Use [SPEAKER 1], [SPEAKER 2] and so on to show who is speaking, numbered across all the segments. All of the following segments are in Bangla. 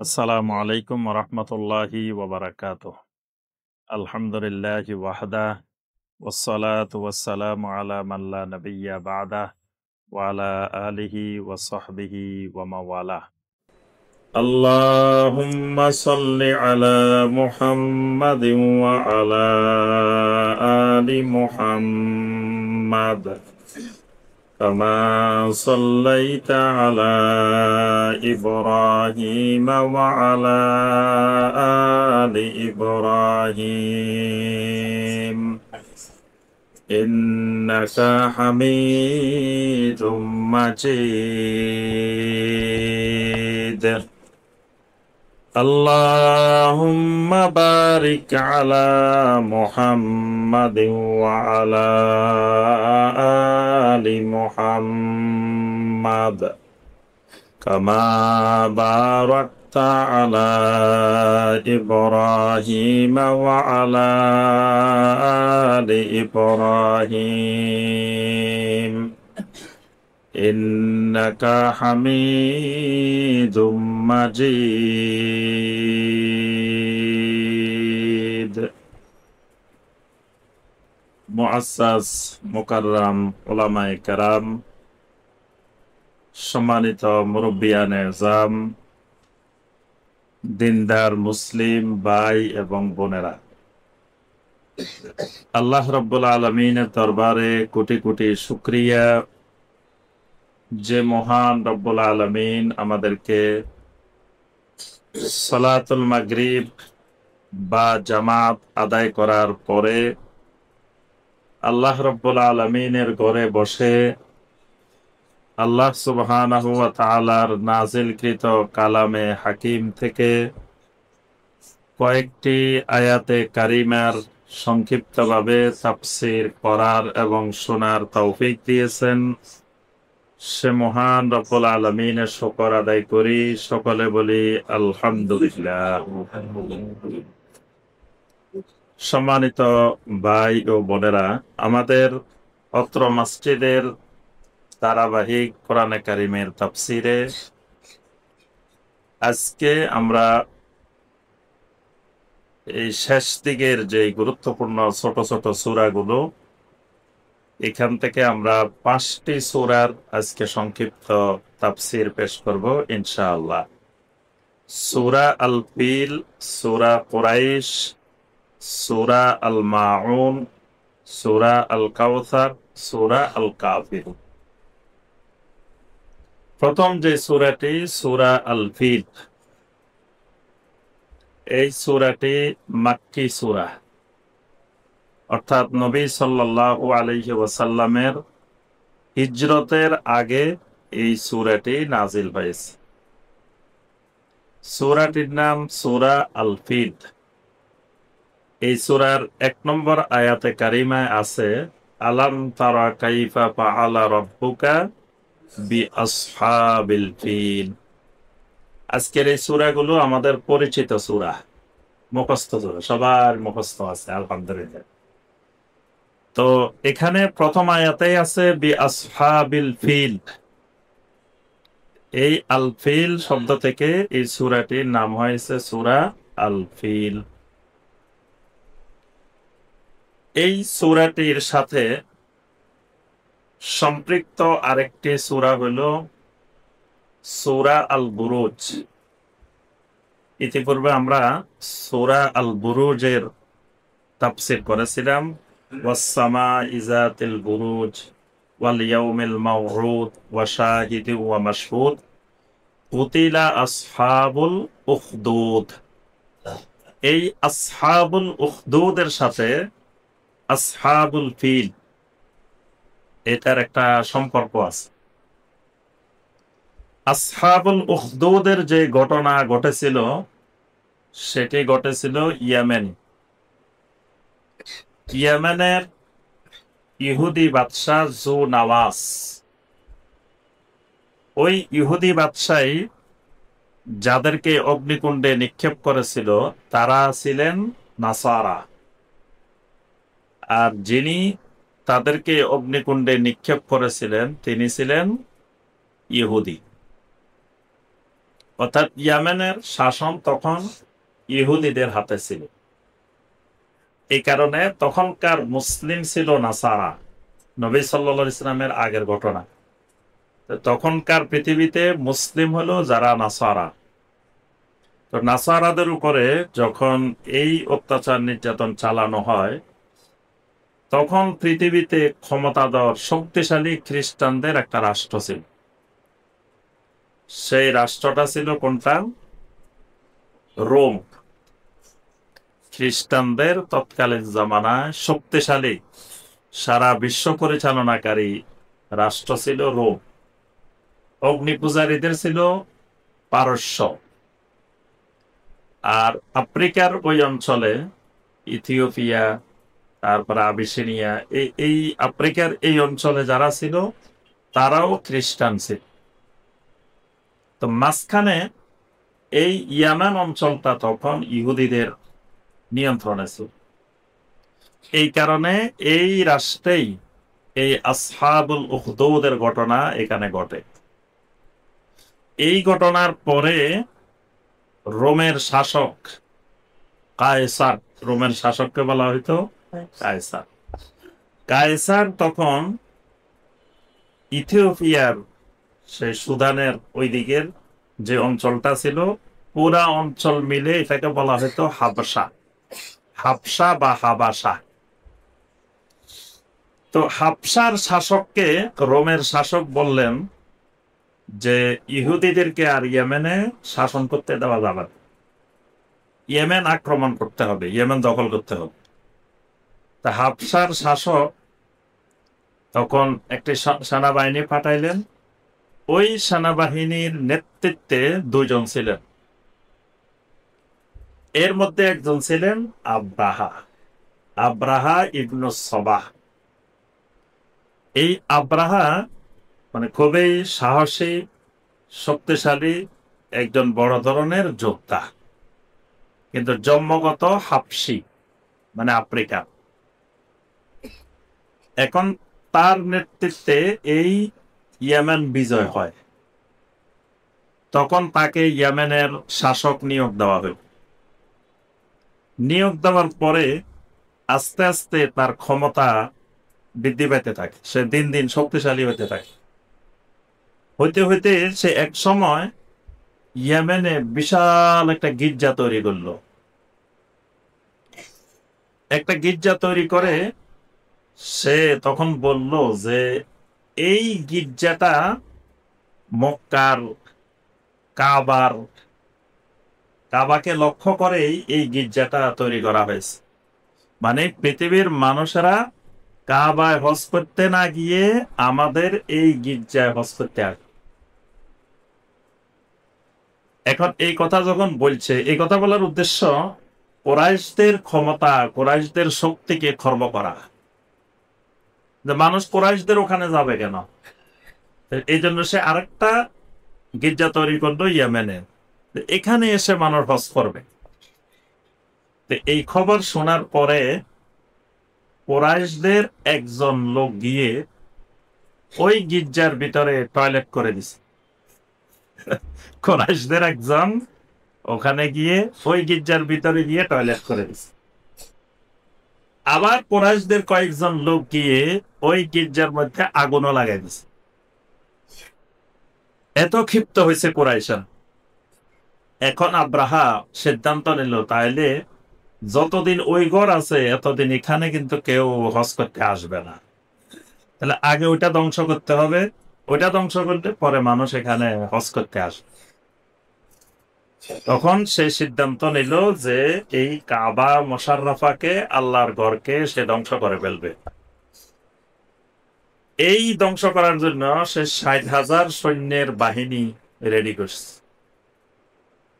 [SPEAKER 1] আসসালামু আলাইকুম রহমতুল্লাহি ওবরাকাতুহ। আলহামদুলিল্লাহি ওয়াহদা ওয়াসসালাতু ওয়াসসালামু আলা মান লা নাবিয়্যা বা'দাহ ওয়া আলা আলিহি ওয়া সাহবিহি ওয়া মাওয়ালাহ। আল্লাহুম্মা সাল্লি আলা মুহাম্মাদিন ওয়া আলা আলি মুহাম্মাদ كما صليت على إبراهيم وعلى آل إبراهيم إنك حميد مجيد. اللهم بارك على محمد وعلى آل محمد كما باركت على إبراهيم وعلى آل إبراهيم إنك حميد مجيد. মুআজ্জাজ মুকাররাম উলামায়ে কেরাম, সম্মানিত মুরব্বিয়ানে এজাম, দিনদার মুসলিম ভাই এবং বোনেরা, আল্লাহ রাব্বুল আলামিনের দরবারে কোটি কোটি শুকরিয়া যে মহান রব্বুল আলামিন আমাদেরকে সালাতুল মাগরিব বা জামাত আদায় করার পরে আল্লাহ রাব্বুল আলামিনের ঘরে বসে আল্লাহ সুবহানাহু ওয়া তাআলার নাজিলকৃত কালামে হাকিম থেকে কয়েকটি আয়াতে কারিমার সংক্ষিপ্তভাবে তাফসীর করার এবং শোনার তৌফিক দিয়েছেন। সে মহান রব্বুল আলামিনের শুকর আদায় করি, সকলে বলি আলহামদুলিল্লাহ। সম্মানিত ভাই ও বোনেরা, আমাদের অত্র মসজিদের ধারাবাহিক কোরআনে কারিমের তাফসিরে আজকে আমরা এই শেষ দিকের যে গুরুত্বপূর্ণ ছোট ছোট সূরাগুলো, এখান থেকে আমরা 5টি সূরার আজকে সংক্ষিপ্ত তাফসির পেশ করব ইনশাআল্লাহ। সূরা আল ফিল, সূরা কুরাইশ, সূরা আল মাউন, সূরা আল কাউসার, সূরা আল কাফির। প্রথম যে সূরাটি সূরা আল ফিল, এই সূরাটি মাক্কি সূরা, অর্থাৎ নবী সাল্লাল্লাহু আলাইহি ওয়াসাল্লামের হিজরতের আগে এই সূরাটি নাজিল হয়েছে। সূরাটির নাম সূরা আল ফিল। এই সূরার 1 নম্বর আয়াতে কারিমায় আছে আলাম তারা কাইফা ফাআলা রাব্বুকা বিআসহাবিল ফিল। আজকের এই সূরাগুলো আমাদের পরিচিত সূরা, মুখস্থ সূরা, সবার মুখস্থ আছে আলহামদুলিল্লাহ। তো এখানে প্রথম আয়াতেই আছে বিআসহাবিল ফিল। এই আল ফিল শব্দ থেকে এই সূরাটির নাম হয়েছে সূরা আল ফিল। এই সূরাটির সাথে সম্পৃক্ত আরেকটি সূরা হলো সূরা আল বুরুজ। ইতিপূর্বে আমরা সূরা আল বুরুজের তাফসীর করেছিলাম, ওয়াস-সামা'i যাতিল বুরুজ ওয়াল ইয়াউমিল মাউউদ ওয়া শাহিদিন ওয়া মাশহুদ কুতিলা আসহাবুল উখদুদ। এই আসহাবুল উখদুদের সাথে আসহাবুল ফিল এটার একটা সম্পর্ক আছে। আসহাবুল উখদুদের যে ঘটনা ঘটেছিল সেটি ঘটেছিল ইয়েমেনের ইহুদি বাদশাহ জু নাওয়াস। ওই ইহুদি বাদশাহী যাদেরকে অগ্নিকুণ্ডে নিক্ষেপ করেছিল তারা ছিলেন নাসারা, আর যিনি তাদেরকে অগ্নিকুণ্ডে নিক্ষেপ করেছিলেন তিনি ছিলেন ইহুদি। অর্থাৎ ইয়ামেনের শাসন তখন ইহুদিদের হাতে ছিল। এই কারণে তখনকার মুসলিম ছিল নাসারা, নবী সাল্লাল্লাহু আলাইহি ইসলামের আগের ঘটনা। তখনকার পৃথিবীতে মুসলিম হলো যারা নাসারা। তো নাসারাদের উপরে যখন এই অত্যাচার নির্যাতন চালানো হয়, তখন পৃথিবীতে ক্ষমতাধর শক্তিশালী খ্রিস্টানদের একটা রাষ্ট্র ছিল। সেই রাষ্ট্রটা ছিল কোনটা? রোম। খ্রিস্টানদের তৎকালীন জামানায় শক্তিশালী সারা বিশ্ব পরিচালনাকারী রাষ্ট্র ছিল রোম। অগ্নিপূজারীদের ছিল পারস্য। আর আফ্রিকার ওই অঞ্চলে ইথিওপিয়া, তারপরে আবিসিনিয়া, এই আফ্রিকার এই অঞ্চলে যারা ছিল তারাও খ্রিস্টান ছিল। তো মাঝখানে এই ইয়ামান অঞ্চলটা তখন ইহুদিদের নিয়ন্ত্রণে ছিল। এই কারণে এই রাষ্ট্রেই এই আসহাবুল উখদুদের ঘটনা এখানে ঘটে। এই ঘটনার পরে রোমের শাসক কায়সার, রোমের শাসককে বলা হইতো কায়সার। কায়সার তখন ইথিওপিয়ার, সেই সুদানের ওই দিকের যে অঞ্চলটা ছিল, পুরা অঞ্চল মিলে এটাকে বলা হইতো হাবশা, হাবশা বা হাবাসা। তো হাবশার শাসককে রোমের শাসক বললেন যে ইহুদিদেরকে আর ইয়েমেনে শাসন করতে দেওয়া যাবে না, ইয়েমেন আক্রমণ করতে হবে, ইয়েমেন দখল করতে হবে। তা হাবশার শাসক তখন একটি সেনাবাহিনী পাঠাইলেন। ওই সেনাবাহিনীর নেতৃত্বে দুইজন ছিলেন। এর মধ্যে একজন ছিলেন আব্রাহা, আব্রাহা ইবনু সবাহ। এই আব্রাহা মানে খুবই সাহসী, শক্তিশালী একজন বড় ধরনের যোদ্ধা, কিন্তু জন্মগত হাবশি, মানে আফ্রিকা। এখন তার নেতৃত্বে এই ইয়েমেন বিজয় হয়। তখন তাকে ইয়েমেনের শাসক নিয়োগ দেওয়া হল। নিয়োগ দেওয়ার পরে আস্তে আস্তে তার ক্ষমতা বৃদ্ধি পেতে থাকে, সে দিন দিন শক্তিশালী হতে থাকে। হইতে হইতে সে এক সময় ইয়েমেনে বিশাল একটা গির্জা তৈরি করলো। একটা গির্জা তৈরি করে সে তখন বলল যে এই গির্জাটা মক্কার কাবাকে লক্ষ্য করেই এই গির্জাটা তৈরি করা হয়েছে। মানে পৃথিবীর মানুষেরা কাবায় হজ করতে না গিয়ে আমাদের এই গির্জায় হজ করতে আসে। এখন এই কথা যখন বলছে, এই কথা বলার উদ্দেশ্য কুরাইশদের ক্ষমতা, কুরাইশদের শক্তিকে খর্ব করা, যে মানুষ কুরাইশদের ওখানে যাবে কেন। এই জন্য সে আরেকটা গির্জা তৈরি করলো ইয়েমেনে, এখানে এসে মানুষ হজ করবে। এই খবর শোনার পরে কুরাইশদের একজন লোক গিয়ে ওই গির্জার ভিতরে টয়লেট করে দিছে। কুরাইশদের একজন ওখানে গিয়ে ওই গির্জার ভিতরে গিয়ে টয়লেট করে দিছে। আবার কুরাইশদের কয়েকজন লোক গিয়ে ওই গির্জার মধ্যে আগুনও লাগাই দিছে। এত ক্ষিপ্ত হয়েছে কুরাইশা। এখন আব্রাহা সিদ্ধান্ত নিল, তাইলে যতদিন ওই ঘর আছে এতদিন এখানে কিন্তু কেউ হজ করতে আসবে না, তাহলে আগে ওইটা ধ্বংস করতে হবে। ওইটা ধ্বংস করলে পরে মানুষ এখানে হজ করতে আসবে। তখন সেই সিদ্ধান্ত নিল যে এই কাবা মোশাররফাকে, আল্লাহর ঘরকে সে ধ্বংস করে ফেলবে। এই ধ্বংস করার জন্য সে ৬০,০০০ সৈন্যের বাহিনী রেডি করছে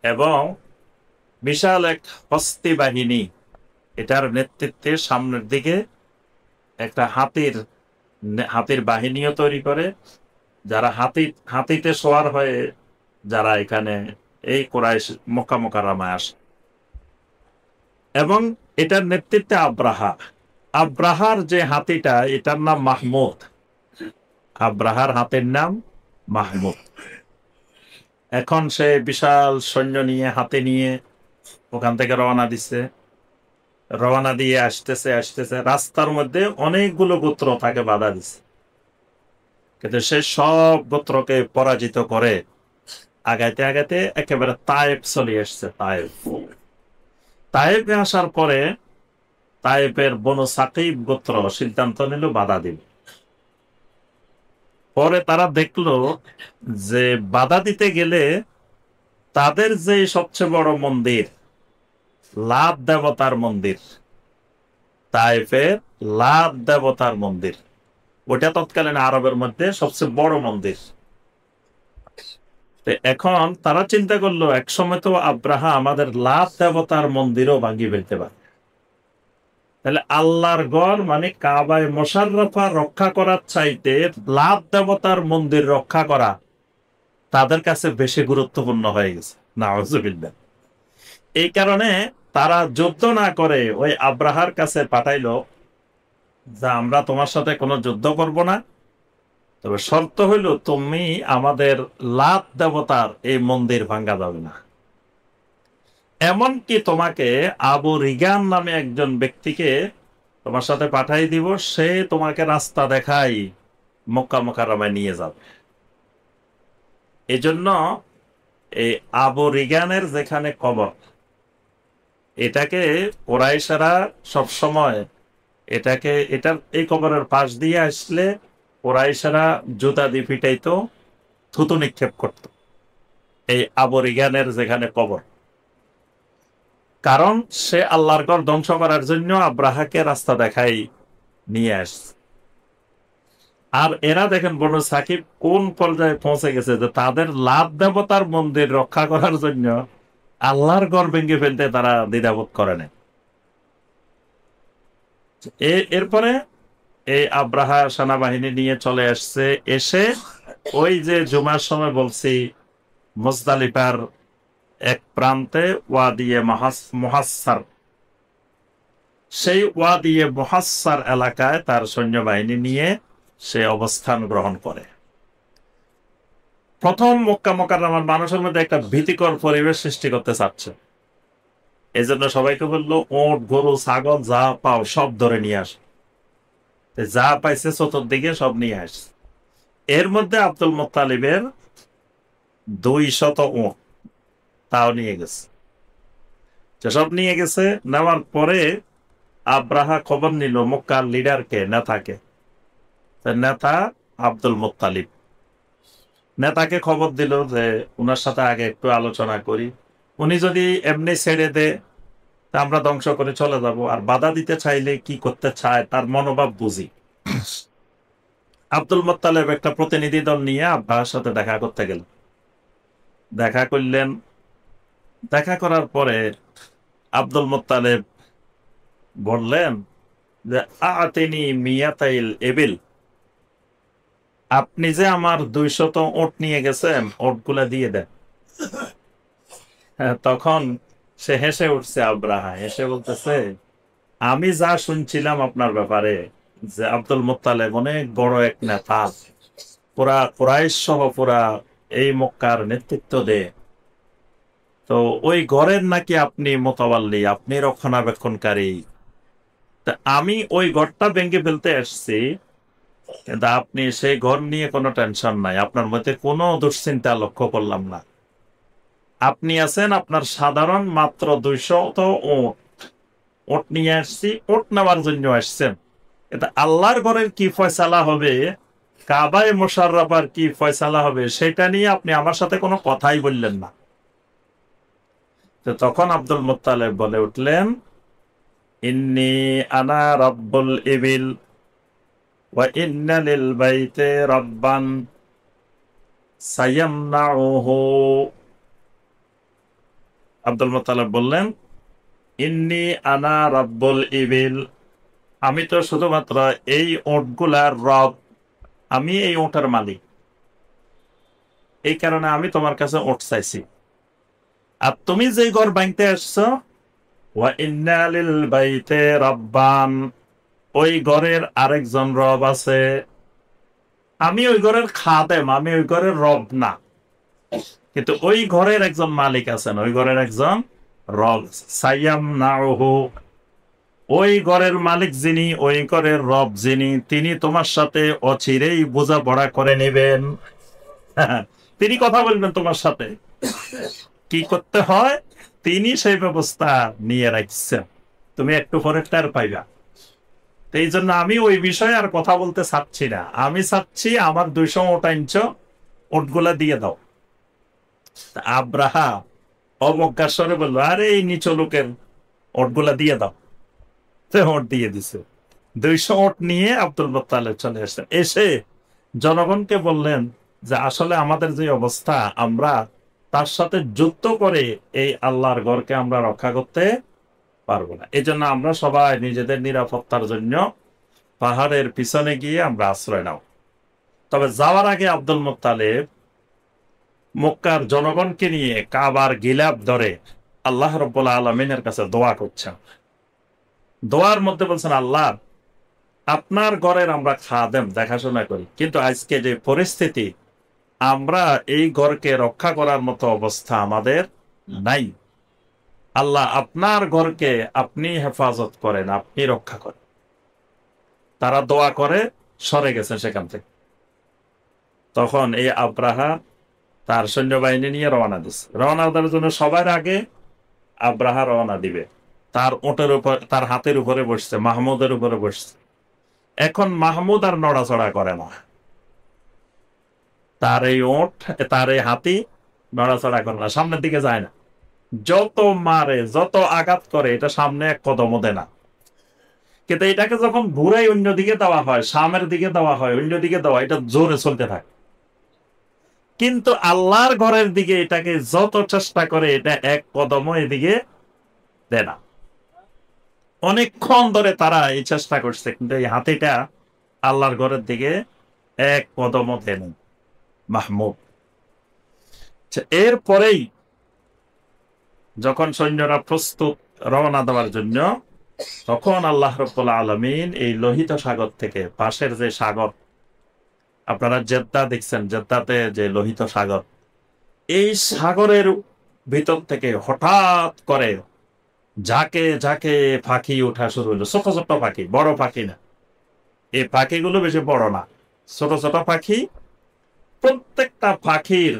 [SPEAKER 1] এবং বিশাল এক হস্তি বাহিনী, এটার নেতৃত্বে সামনের দিকে একটা হাতির বাহিনীও তৈরি করে, যারা হাতিতে সওয়ার হয়ে যারা এখানে এই কুরাইশ মক্কা মুকাররমায় আসে। এবং এটার নেতৃত্বে আব্রাহার যে হাতিটা, এটার নাম মাহমুদ। আব্রাহার হাতির নাম মাহমুদ। এখন সে বিশাল সৈন্য নিয়ে হাতে নিয়ে ওখান থেকে রওনা দিচ্ছে। রওনা দিয়ে আসতেছে আসতেছে, রাস্তার মধ্যে অনেকগুলো গোত্র তাকে বাধা দিচ্ছে, কিন্তু সে সব গোত্রকে পরাজিত করে আগাইতে আগাইতে একেবারে তায়েব চলে আসছে। তায়েবে আসার পরে তায়েবের বনু সাকিব গোত্র সিদ্ধান্ত নিল বাধা দিবে। পরে তারা দেখলো যে বাধা দিতে গেলে তাদের যে সবচেয়ে বড় মন্দির, লাত দেবতার মন্দির, তায়েফের লাত দেবতার মন্দির, ওটা তৎকালীন আরবের মধ্যে সবচেয়ে বড় মন্দির। এখন তারা চিন্তা করলো একসময় তো আব্রাহা আমাদের লাত দেবতার মন্দিরও ভাঙিয়ে ফেলতে পারে, তাহলে আল্লাহর ঘর মানে কাবায় মোশাররফা রক্ষা করার চাইতে লাত দেবতার মন্দির রক্ষা করা তাদের কাছে বেশি গুরুত্বপূর্ণ হয়ে গেছে। নাউজুবিল্লাহ। এই কারণে তারা যুদ্ধ না করে ওই আব্রাহার কাছে পাঠাইলো যে আমরা তোমার সাথে কোনো যুদ্ধ করব না, তবে শর্ত হইল তুমি আমাদের লাত দেবতার এই মন্দির ভাঙ্গা যাবে না। এমনকি তোমাকে আবু রিগান নামে একজন ব্যক্তিকে তোমার সাথে পাঠাই দিব, সে তোমাকে রাস্তা দেখাই মক্কা মুকাররমায় নিয়ে যাবে। এজন্য এই আবু রিগানের যেখানে কবর, এটাকে কুরাইশরা সব সময় এটার এই কবরের পাশ দিয়ে আসলে কুরাইশরা জুতা দিয়ে পিটাইতো, থুতু নিক্ষেপ করত এই আবু রিগানের যেখানে কবর, কারণ সে আল্লাহর ঘর ধ্বংস করার জন্য আব্রাহাকে রাস্তা দেখাই নিয়ে আসছে। আর এরা দেখেন বনু সাকিব কোন পর্যায়ে পৌঁছে গেছে যে তাদের লাত দেবতার মন্দির রক্ষা করার জন্য আল্লাহর ঘর ভেঙে ফেলতে তারা দ্বিধাবোধ করে না। এরপরে এই আব্রাহা সেনাবাহিনী নিয়ে চলে আসছে, এসে ওই যে জুমার সময় বলছি মুজদালিফার এক প্রান্তে ওয়াদিয়ে মুহাসসার, সেই ওয়াদিয়ে মুহাসসার এলাকায় তার সৈন্যবাহিনী নিয়ে সে অবস্থান গ্রহণ করে। প্রথম মক্কা মুকাররমার মানুষের মধ্যে একটা ভীতিকর পরিবেশ সৃষ্টি করতে চাচ্ছে, এই জন্য সবাইকে বললো ওট গরু ছাগল যা পাও সব ধরে নিয়ে আস। যা পাইছে চতুর্দিকে সব নিয়ে আস। এর মধ্যে আব্দুল মুত্তালিবের 200 ওট তাও নিয়ে গেছে। সব নিয়ে গেছে। নেওয়ার পরে আব্রাহা খবর নিল মক্কার লিডারকে, নেতাকে, নেতা আব্দুল মুত্তালিব নেতাকে খবর দিল যে উনার সাথে আগে একটু আলোচনা করি, উনি যদি এমনি ছেড়ে দে তা আমরা ধ্বংস করে চলে যাব, আর বাধা দিতে চাইলে কি করতে চায় তার মনোভাব বুঝি। আব্দুল মুত্তালিব একটা প্রতিনিধি দল নিয়ে আব্রাহার সাথে দেখা করতে গেল। দেখা করলেন। দেখা করার পরে আব্দুল মুত্তালিব বললেন যে আতিনি মিয়াতাইল এবিল, আপনি যে আমার 200 ওট নিয়ে গেছেন ওটগুলা দিয়ে দেন। তখন সে হেসে উঠছে। আব্রাহা হেসে বলতেছে আমি যা শুনছিলাম আপনার ব্যাপারে যে আব্দুল মুত্তালিব অনেক বড় এক নেতা, পুরা কুরাইশ সহ পুরা এই মক্কার নেতৃত্ব দেয়, তো ওই ঘরের নাকি আপনি মোতাবাল্লি, আপনি রক্ষণাবেক্ষণকারী। তা আমি ওই ঘরটা ভেঙে ফেলতে আসছি, কিন্তু আপনি সেই ঘর নিয়ে কোনো টেনশন নাই, আপনার মধ্যে কোনো দুশ্চিন্তা লক্ষ্য করলাম না। আপনি আছেন আপনার সাধারণ মাত্র 200 ওট নিয়ে আসছি, ওট নেওয়ার জন্য আসছেন, এটা আল্লাহর ঘরের কি ফয়সালা হবে, কাবায় মুশাররফার কি ফয়সালা হবে, সেটা নিয়ে আপনি আমার সাথে কোনো কথাই বললেন না। তো তখন আব্দুল মুত্তালিব বলে উঠলেন ইন্নী আনা রাব্বুল ইবিল ওয়া ইন্না লিল বাইতি রাব্বান সায়ামনাউহু। আব্দুল মুত্তালিব বললেন ইন্নী আনা রাব্বুল ইবিল, আমি তো শুধুমাত্র এই ওটগুলার রব, আমি এই ওটের মালিক, এই কারণে আমি তোমার কাছে ওট চাইছি। আর তুমি যে ঘর ভাঙতে আসছো ওয়া ইন্না লিল বাইতি রাব্বান, ওই ঘরের আরেকজন রব আছে, আমি ওই ঘরের খাদেম, আমি ওই ঘরের রব না। কিন্তু ওই ঘরের একজন মালিক আছেন, ওই ঘরের একজন রব সাইয়াম নাহু, ওই ঘরের মালিক যিনি, ওই ঘরের রব যিনি, তিনি তোমার সাথে অচিরেই বোঝাপড়া করে নেবেন। তিনি কথা বলবেন তোমার সাথে, কি করতে হয় তিনি সেই ব্যবস্থা নিয়ে রাখছেন, তুমি একটু পরে টের পাইবা। এই জন্য আমি ওই বিষয়ে আর কথা বলতে চাচ্ছি না, আমি চাচ্ছি আমার 200 ওট আনছ, ওটগুলা দিয়ে দাও। আব্রাহা অবজ্ঞার স্বরে বললো, আরে এই নিচু লোকের ওটগুলা দিয়ে দাও। ওট দিয়ে দিছে। 200 ওট নিয়ে আব্দুল মুত্তালিব চলে আসলেন, এসে জনগণকে বললেন যে আসলে আমাদের যে অবস্থা, আমরা তার সাথে যুদ্ধ করে এই আল্লাহর ঘরকে আমরা রক্ষা করতে পারবো না, এই জন্য আমরা সবাই নিজেদের নিরাপত্তার জন্য পাহাড়ের পিছনে গিয়ে আমরা আশ্রয় নাও। তবে যাওয়ার আগে আব্দুল মুত্তালিব মক্কার জনগণকে নিয়ে কাবার গিলাফ ধরে আল্লাহ রাব্বুল আলামিনের কাছে দোয়া করছেন। দোয়ার মধ্যে বলছেন, আল্লাহ আপনার ঘরের আমরা খাদেম, দেখাশোনা করি, কিন্তু আজকে যে পরিস্থিতি, আমরা এই ঘরকে রক্ষা করার মতো অবস্থা আমাদের নাই। আল্লাহ আপনার ঘরকে আপনি হেফাজত করেন, আপনি রক্ষা করেন। তারা দোয়া করে সরে গেছেন সেখান থেকে। তখন এই আব্রাহা তার সৈন্যবাহিনী নিয়ে রওনা দিচ্ছে। রওনা দেওয়ার জন্য সবার আগে আব্রাহা রওনা দিবে, তার ওটের উপর, তার হাতের উপরে বসছে, মাহমুদের উপরে বসছে। এখন মাহমুদ আর নড়াচড়া করে না, তার এই ওট, তার এই হাতি নড়াচড়া করে না, সামনের দিকে যায় না। যত মারে, যত আঘাত করে, এটা সামনে এক কদমও দেয় না। কিন্তু এটাকে যখন ঘুরাই অন্যদিকে দেওয়া হয়, সামের দিকে দেওয়া হয়, অন্যদিকে দেওয়া, এটা জোরে চলতে থাকে। কিন্তু আল্লাহর ঘরের দিকে এটাকে যত চেষ্টা করে, এটা এক কদমও এদিকে দেয় না। অনেকক্ষণ ধরে তারা এই চেষ্টা করছে, কিন্তু এই হাতিটা আল্লাহর ঘরের দিকে এক কদমও দেন মাহমুদ। এরপরেই যখন সৈন্যরা প্রস্তুত রওনা দেওয়ার জন্য, তখন আল্লাহ রাব্বুল আলামিন এই লোহিত সাগর থেকে, পাশের যে সাগর, আপনারা জেদ্দা দেখছেন, জেদ্দাতে যে লোহিত সাগর, এই সাগরের ভিতর থেকে হঠাৎ করে ঝাঁকে ঝাঁকে পাখি ওঠা শুরু হলো। ছোট ছোট পাখি, বড় পাখি না, এই পাখিগুলো বেশি বড় না, ছোট ছোট পাখি। প্রত্যেকটা পাখির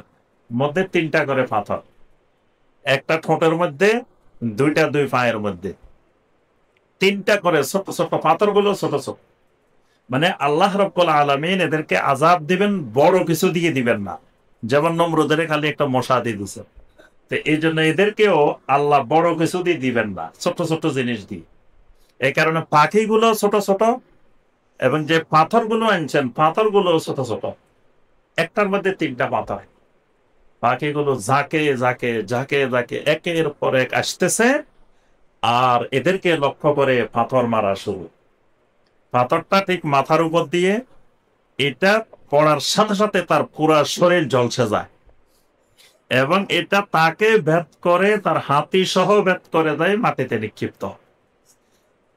[SPEAKER 1] মধ্যে 3টা করে পাথর, একটা ঠোঁটের মধ্যে, 2টা 2 পায়ের মধ্যে, 3টা করে ছোট ছোট পাথরগুলো, ছোট ছোট। মানে আল্লাহ রাব্বুল আলামিন এদেরকে আযাব দিবেন, বড় কিছু দিয়ে দিবেন না, যেমন নমরুদের খালি একটা মশা দিয়ে দিছে। তো এই জন্য এদেরকেও আল্লাহ বড় কিছু দিয়ে দিবেন না, ছোট ছোট জিনিস দিয়ে। এই কারণে পাখিগুলো ছোট ছোট, এবং যে পাথরগুলো আনছেন, পাথরগুলো ছোট ছোট, একটার মধ্যে 3টা পাথর। পাখিগুলো ঝাঁকে ঝাঁকে ঝাঁকে ঝাঁকে একের পর এক আসতেছে, আর এদেরকে লক্ষ্য করে পাথর মারা শুরু। পাথরটা ঠিক মাথার উপর দিয়ে, এটা পড়ার সাথে সাথে তার পুরা শরীর ঝলসে যায়, এবং এটা তাকে ভেদ করে, তার হাতি সহ ভেদ করে দেয়, মাটিতে নিক্ষিপ্ত।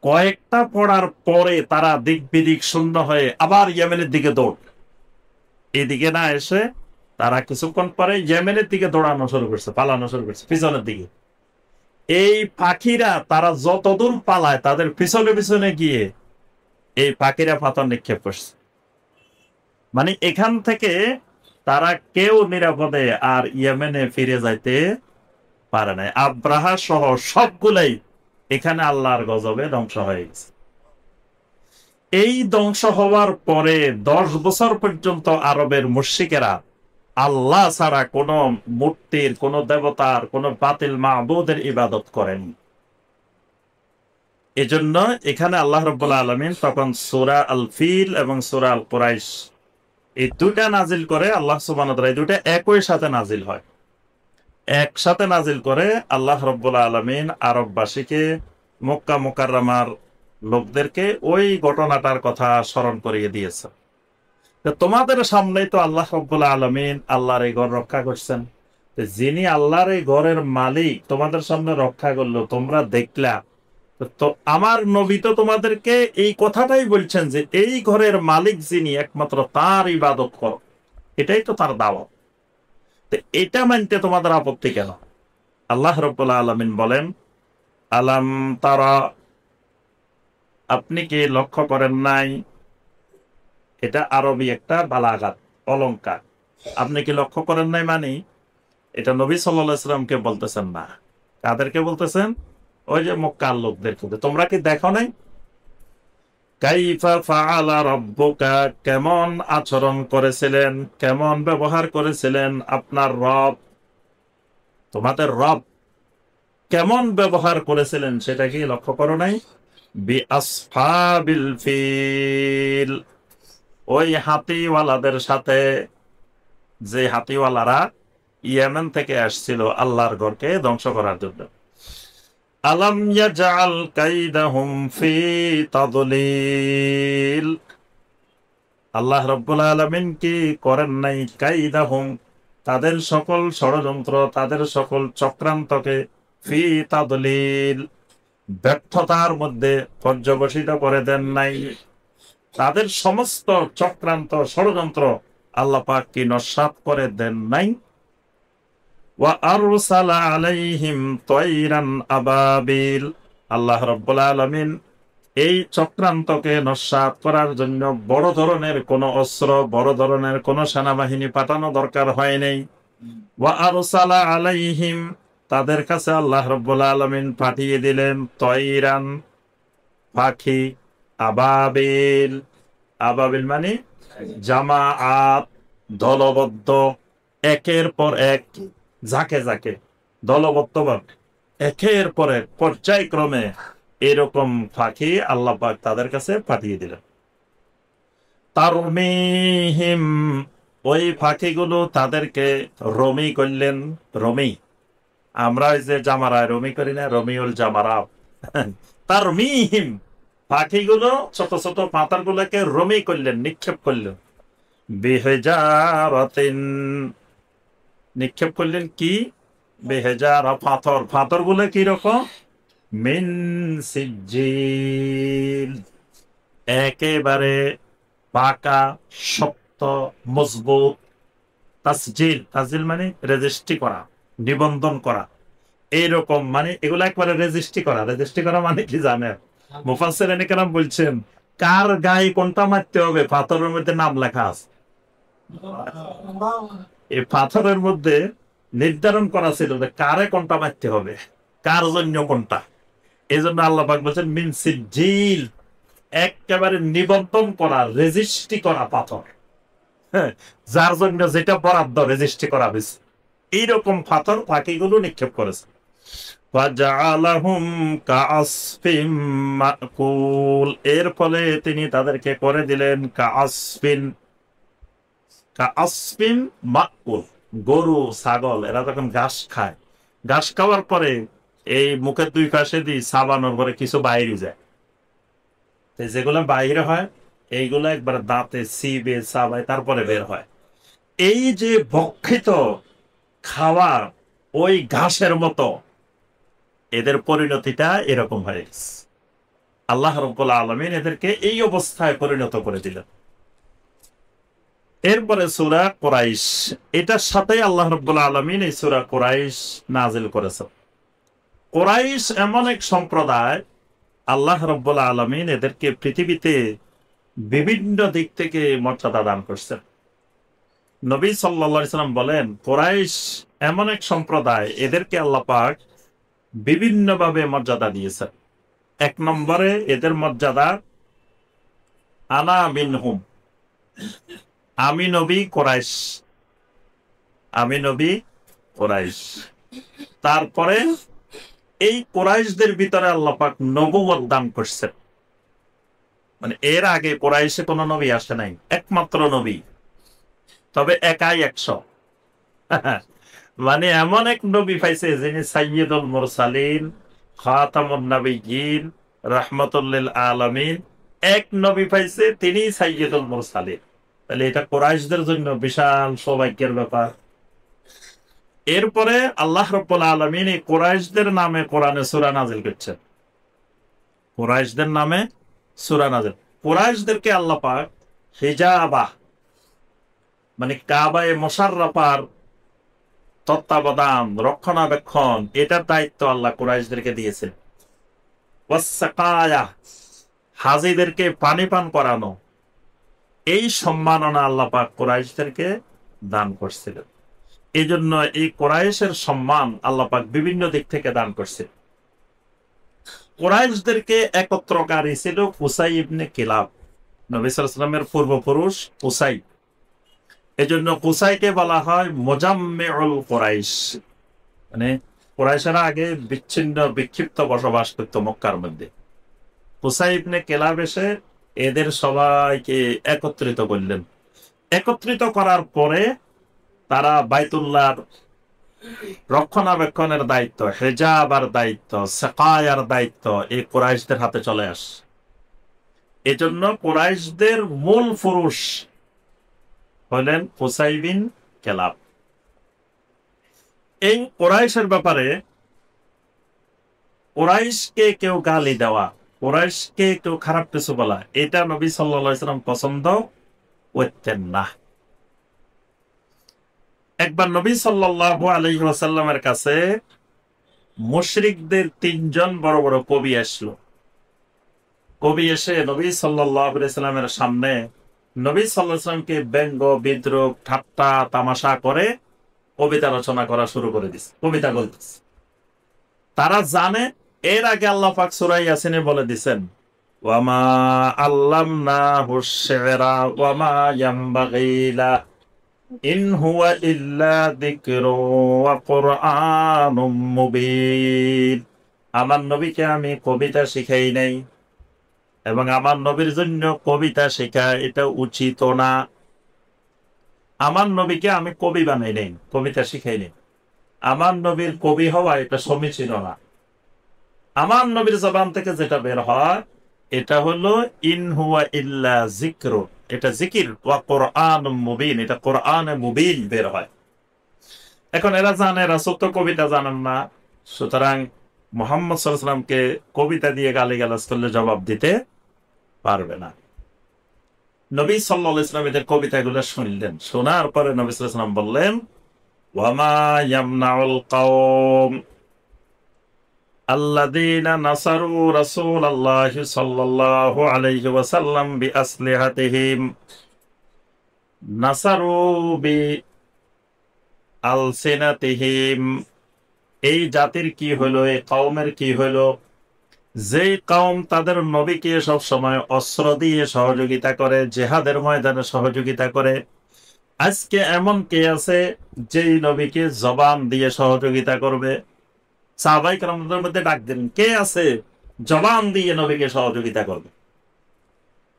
[SPEAKER 1] কয়েকটা পড়ার পরে তারা দিক বিদিক শূন্য হয়ে আবার ইয়েমেনের দিকে দৌড়। এদিকে না এসে তারা কিছুক্ষণ পরে ইয়েমেনের দিকে দৌড়ানো শুরু করছে, পালানো শুরু করছে পিছনের দিকে। এই পাখিরা তারা যতদূর পালায়, তাদের পিছনে পিছনে গিয়ে এই পাখিরা পাথর নিক্ষেপ করছে। মানে এখান থেকে তারা কেউ নিরাপদে আর ইয়েমেনে ফিরে যাইতে পারে নাই। আব্রাহা সহ সবগুলাই এখানে আল্লাহর গজবে ধ্বংস হয়ে গেছে। এই ধ্বংস হওয়ার পরে 10 বছর পর্যন্ত আরবের মুশরিকেরা আল্লাহ ছাড়া কোন মূর্তির, কোন দেবতার, কোন বাতিল মাবুদের ইবাদত করেনি। এজন্য এখানে আল্লাহ রাব্বুল আলামিন তখন সূরা আল ফিল এবং সূরা আল কুরাইশ, এই 2টা নাজিল করে আল্লাহ সুবহানাহু ওয়া তাআলা। এই 2টা একই সাথে নাজিল হয়, একসাথে নাজিল করে আল্লাহ রাব্বুল আলামিন আরববাসীকে, মক্কা মুকাররমার লোকদেরকে ওই ঘটনাটার কথা স্মরণ করিয়ে দিয়েছে। তোমাদের সামনেই তো আল্লাহ রাব্বুল আলামিন আল্লাহর এই ঘর রক্ষা করছেন। যিনি আল্লাহর এই ঘরের মালিক তোমাদের সামনে রক্ষা করলো, তোমরা দেখলা। তো আমার নবী তো তোমাদেরকে এই কথাটাই বলছেন যে এই ঘরের মালিক যিনি, একমাত্র তার ইবাদত করো, এটাই তো তার দাওয়াত। তো এটা মানতে তোমাদের আপত্তি কেন? আল্লাহ রাব্বুল আলামিন বলেন, আলাম তারা, আপনি কি লক্ষ্য করেন নাই? এটা আরবি একটা বালাগাত, অলংকার। আপনি কি লক্ষ্য করেন নাই মানে এটা নবী সাল্লাল্লাহু আলাইহি সাল্লামকে বলতেছেন না। কাদেরকে বলতেছেন? ওই যে মক্কার লোকদেরকে। তোমরা কি দেখো নাই? কাইফা ফাআলা রাব্বুকা, কেমন আচরণ করেছিলেন, কেমন ব্যবহার করেছিলেন আপনার রব, তোমাদের রব কেমন ব্যবহার করেছিলেন সেটা কি লক্ষ্য করো নাই? বি আসহাবিল ফিল, ওই হাতিওয়ালাদের সাথে, যে হাতিওয়ালারা ইয়েমেন থেকে আসছিল আল্লাহর ঘরকে ধ্বংস করার জন্য। আলাম ইয়াজআল কাইদাহুম ফি তাদলিল, আল্লাহ রাব্বুল আলামিন কি করেন নাই কাইদাহুম, তাদের সকল ষড়যন্ত্র, তাদের সকল চক্রান্তকে ফি তাদলিল, ব্যর্থতার মধ্যে পর্যবসিত করে দেন নাই? তাদের সমস্ত চক্রান্ত ষড়যন্ত্র আল্লাহ পাক কি নস্যাৎ করে দেন নাই? ওয়া আরসালা আলাইহিম তায়রান আবাবিল, আল্লাহ রাব্বুল আলামিন এই চক্রান্তকে নস্যাৎ করার জন্য বড় ধরনের কোন অস্ত্র, বড় ধরনের কোন সেনাবাহিনী পাঠানো দরকার হয় নাই। ওয়া আরসালা আলাইহিম, তাদের কাছে আল্লাহ রাব্বুল আলামিন পাঠিয়ে দিলেন তায়রান, পাখি, আবাবিল, আবাবিল মানে জামাআত, দলবদ্ধ, একের পর এক, ঝাঁকে ঝাঁকে, দলবদ্ধভাবে একের পর এক পর্যায়ক্রমে এরকম পাখি আল্লাহ পাক তাদের কাছে পাঠিয়ে দিলেন। তারমিহিম, ওই পাখিগুলো তাদেরকে রমি করলেন। রমি, আমরা ওই যে জামারায় রমি করি না, রমিউল জামারা। তারমিহিম, পাখিগুলো ছোট ছোট পাথর গুলোকে রমি করলেন, নিক্ষেপ করলেন। বিহিজারাতিন, নিক্ষেপ করলেন কি? বেহেজারা, পাথর। পাথর গুলো কি রকম? মিন সিজিল, একেবারে পাকা, শক্ত, মজবুত। তাসজিল, তাসজিল মানে রেজিস্ট্রি করা, নিবন্ধন করা, এইরকম মানে এগুলো একবারে রেজিস্ট্রি করা। রেজিস্ট্রি করা মানে কি জানেন? মুফাসসিরিন কেরাম বলছেন, কার গায়ে কোনটা মারতে হবে পাথরের মধ্যে নাম লেখা আছে। এই পাথরের মধ্যে নির্ধারণ করা ছিল যে কারে কোনটা মারতে হবে, কার জন্য কোনটা। এই জন্য আল্লাহ পাক বলছেন মিন সিজিল, একেবারে নিবন্ধন করা, রেজিস্ট্রি করা পাথর। হ্যাঁ, যার জন্য যেটা বরাদ্দ রেজিস্ট্রি করা হয়েছে, এইরকম পাথর পাখিগুলো নিক্ষেপ করেছে। এর ফলে তিনি তাদেরকে করে দিলেন কাআসফিন, কাআসফিন মাকুল, গরু ছাগল এরা যখন ঘাস খায়, ঘাস খাওয়ার পরে এই মুখের দুই পাশে দিয়ে সাবানোর পরে কিছু বাইরে যায়, যেগুলো বাইরে হয় এইগুলো একবার দাঁতে সিবে চাবায় তারপরে বের হয়। এই যে ভক্ষিত খাওয়া ওই ঘাসের মতো এদের পরিণতিটা এরকম হয়ে গেছে। আল্লাহ রাব্বুল আলামিন এদেরকে এই অবস্থায় পরিণত করে দিলেন। এরপরে সূরা কুরাইশ, এটার সাথে আল্লাহ রাব্বুল আলামিন এই সূরা কুরাইশ নাজিল করেছেন। কুরাইশ এমন এক সম্প্রদায়, আল্লাহ রাব্বুল আলামিন এদেরকে পৃথিবীতে বিভিন্ন দিক থেকে মর্যাদা দান করছেন। নবী সাল্লাল্লাহু আলাইহি সাল্লাম বলেন, কুরাইশ এমন এক সম্প্রদায়, এদেরকে আল্লাহ পাক বিভিন্নভাবে মর্যাদা দিয়েছেন। এক নম্বরে এদের মর্যাদা, আনা মিনহুম, আমি নবী কুরাইশ, আমি নবী কুরাইশ। তারপরে এই কুরাইশদের ভিতরে আল্লাহ পাক নবুয়ত দান করছেন, মানে এর আগে কুরাইশে কোনো নবী আসে নাই, একমাত্র নবী, তবে একাই 100। মানে এমন এক নবী পাইছে যিনি সাইয়্যিদুল মুরসালিন, খাতামুন নবিয়্যিন, রাহমাতুল লিল আলামিন। এক নবী পাইছে, তিনি সাইয়্যিদুল মুরসালিন। তাহলে এটা কুরাইশদের জন্য বিশাল সৌভাগ্যের ব্যাপার। এরপরে আল্লাহ রাব্বুল আলামিন এই কুরাইশদের নামে কোরআনে সূরা নাজিল করছেন। কুরাইশদের নামে সূরা নাজিল। কুরাইশদেরকে আল্লাহ পাক হিজাবা মানে কাবায়ে মুশাররাফার তত্ত্বাবধান, রক্ষণাবেক্ষণ, এটার দায়িত্ব আল্লাহ কুরাইশদেরকে দিয়েছেন। ওয়াসসাকায়া, হাজীদেরকে পানি পান করানো, এই সম্মাননা আল্লাহ পাক কুরাইশদেরকে দান করছিলেন। এই জন্য এই কুরাইশের সম্মান আল্লাহ পাক বিভিন্ন দিক থেকে দান করছেন। কুরাইশদেরকে একত্রকারী ছিল কুসাই ইবনে কিলাব, নবী সাল্লাল্লাহু আলাইহি ওয়াসাল্লামের পূর্বপুরুষ কুসাই। এজন্য কুসাইকে বলা হয় মুজাম্মিউল কুরাইশ, মানে কুরাইশেরা আগে বিচ্ছিন্ন বিক্ষিপ্ত বসবাস করত মক্কার মধ্যে। কুসাই ইবনে কিলাব এসে এদের সবাইকে একত্রিত করলেন। একত্রিত করার পরে তারা বাইতুল্লাহর রক্ষণাবেক্ষণের দায়িত্ব, হেজাবার দায়িত্ব, সাকায়ার দায়িত্ব এই কুরাইশদের হাতে চলে আসে। এজন্য কুরাইশদের মূল পুরুষ হলেন কুসাই বিন কিলাব। এই কুরাইশের ব্যাপারে কুরাইশকে কেউ গালি দেওয়া, কুরাইশকে কেউ খারাপ কিছু বলা, এটা নবী সাল্লাল্লাহু আলাইহি ওয়াসাল্লাম পছন্দ করতেন না। একবার নবী সাল্লাল্লাহু আলাইহি ওয়াসাল্লামের কাছে মুশরিকদের 3 জন বড় বড় কবি আসলো। কবি এসে নবী সাল্লাল্লাহু আলাইহি ওয়াসাল্লামের সামনে নবী সাল্লাল্লাহু আলাইহি ওয়াসাল্লামকে ব্যঙ্গ, বিদ্রূপ, ঠাট্টা তামাশা করে কবিতা রচনা করা শুরু করে দিছে, কবিতা বলতেছে। তারা জানে এর আগে আল্লাহ পাক সূরা ইয়াসিনে বলে দিবেন, ওয়ামা আল্লামনাহু শি'রা ওয়ামা ইয়ানবাগী লা ইন হুয়া ইল্লা যিকরু ওয়া কুরআনুম মুবিন। আমার নবীকে আমি কবিতা শিখাই নাই, এবং আমার নবীর জন্য কবিতা শেখা এটা উচিত না। আমার নবীকে আমি কবি বানাই নাই, কবিতা শিখাই নাই। আমার নবীর কবি হওয়া এটা সমীচীন না। আমার নবীর জবান থেকে যেটা বের হয় এটা হলো ইন হুয়া ইল্লা যিকরু, এটা জিকির, ওয়া কুরআনুম মুবিন, এটা কোরআনে মুবিন বের হয়। এখন এরা জানে রাসূল তো কবিতা জানেন না, সুতরাং মুহাম্মদ সাল্লাল্লাহু আলাইহি ওয়াসাল্লামকে কবিতা দিয়ে গালিগালাজ করলে জবাব দিতে পারবে না। নবী সাল্লাল্লাহু আলাইহি ওয়াসাল্লাম এদের কবিতাগুলো শুনলেন। শোনার পরে নবী সাল্লাল্লাহু আলাইহি ওয়াসাল্লাম বললেন, ওয়ামা ইয়ামনাউল কওম আল্লাযীনা নাসারু রাসূলাল্লাহি সাল্লাল্লাহু আলাইহি ওয়াসাল্লাম বিআসলিহাতিহিম নাসারু বি আলসিনাতিহিম। এই জাতির কি হলো, এই কওমের কি হলো, যেই কওম তাদের নবীকে সব সময় অস্ত্র দিয়ে সহযোগিতা করে, জিহাদের ময়দানে সহযোগিতা করে, আজকে এমন কে আছে যেই নবীকে জবান দিয়ে সহযোগিতা করবে? সাহাবায়ে কেরামদের মধ্যে ডাক দেন, কে আছে জবান দিয়ে নবীকে সহযোগিতা করবে?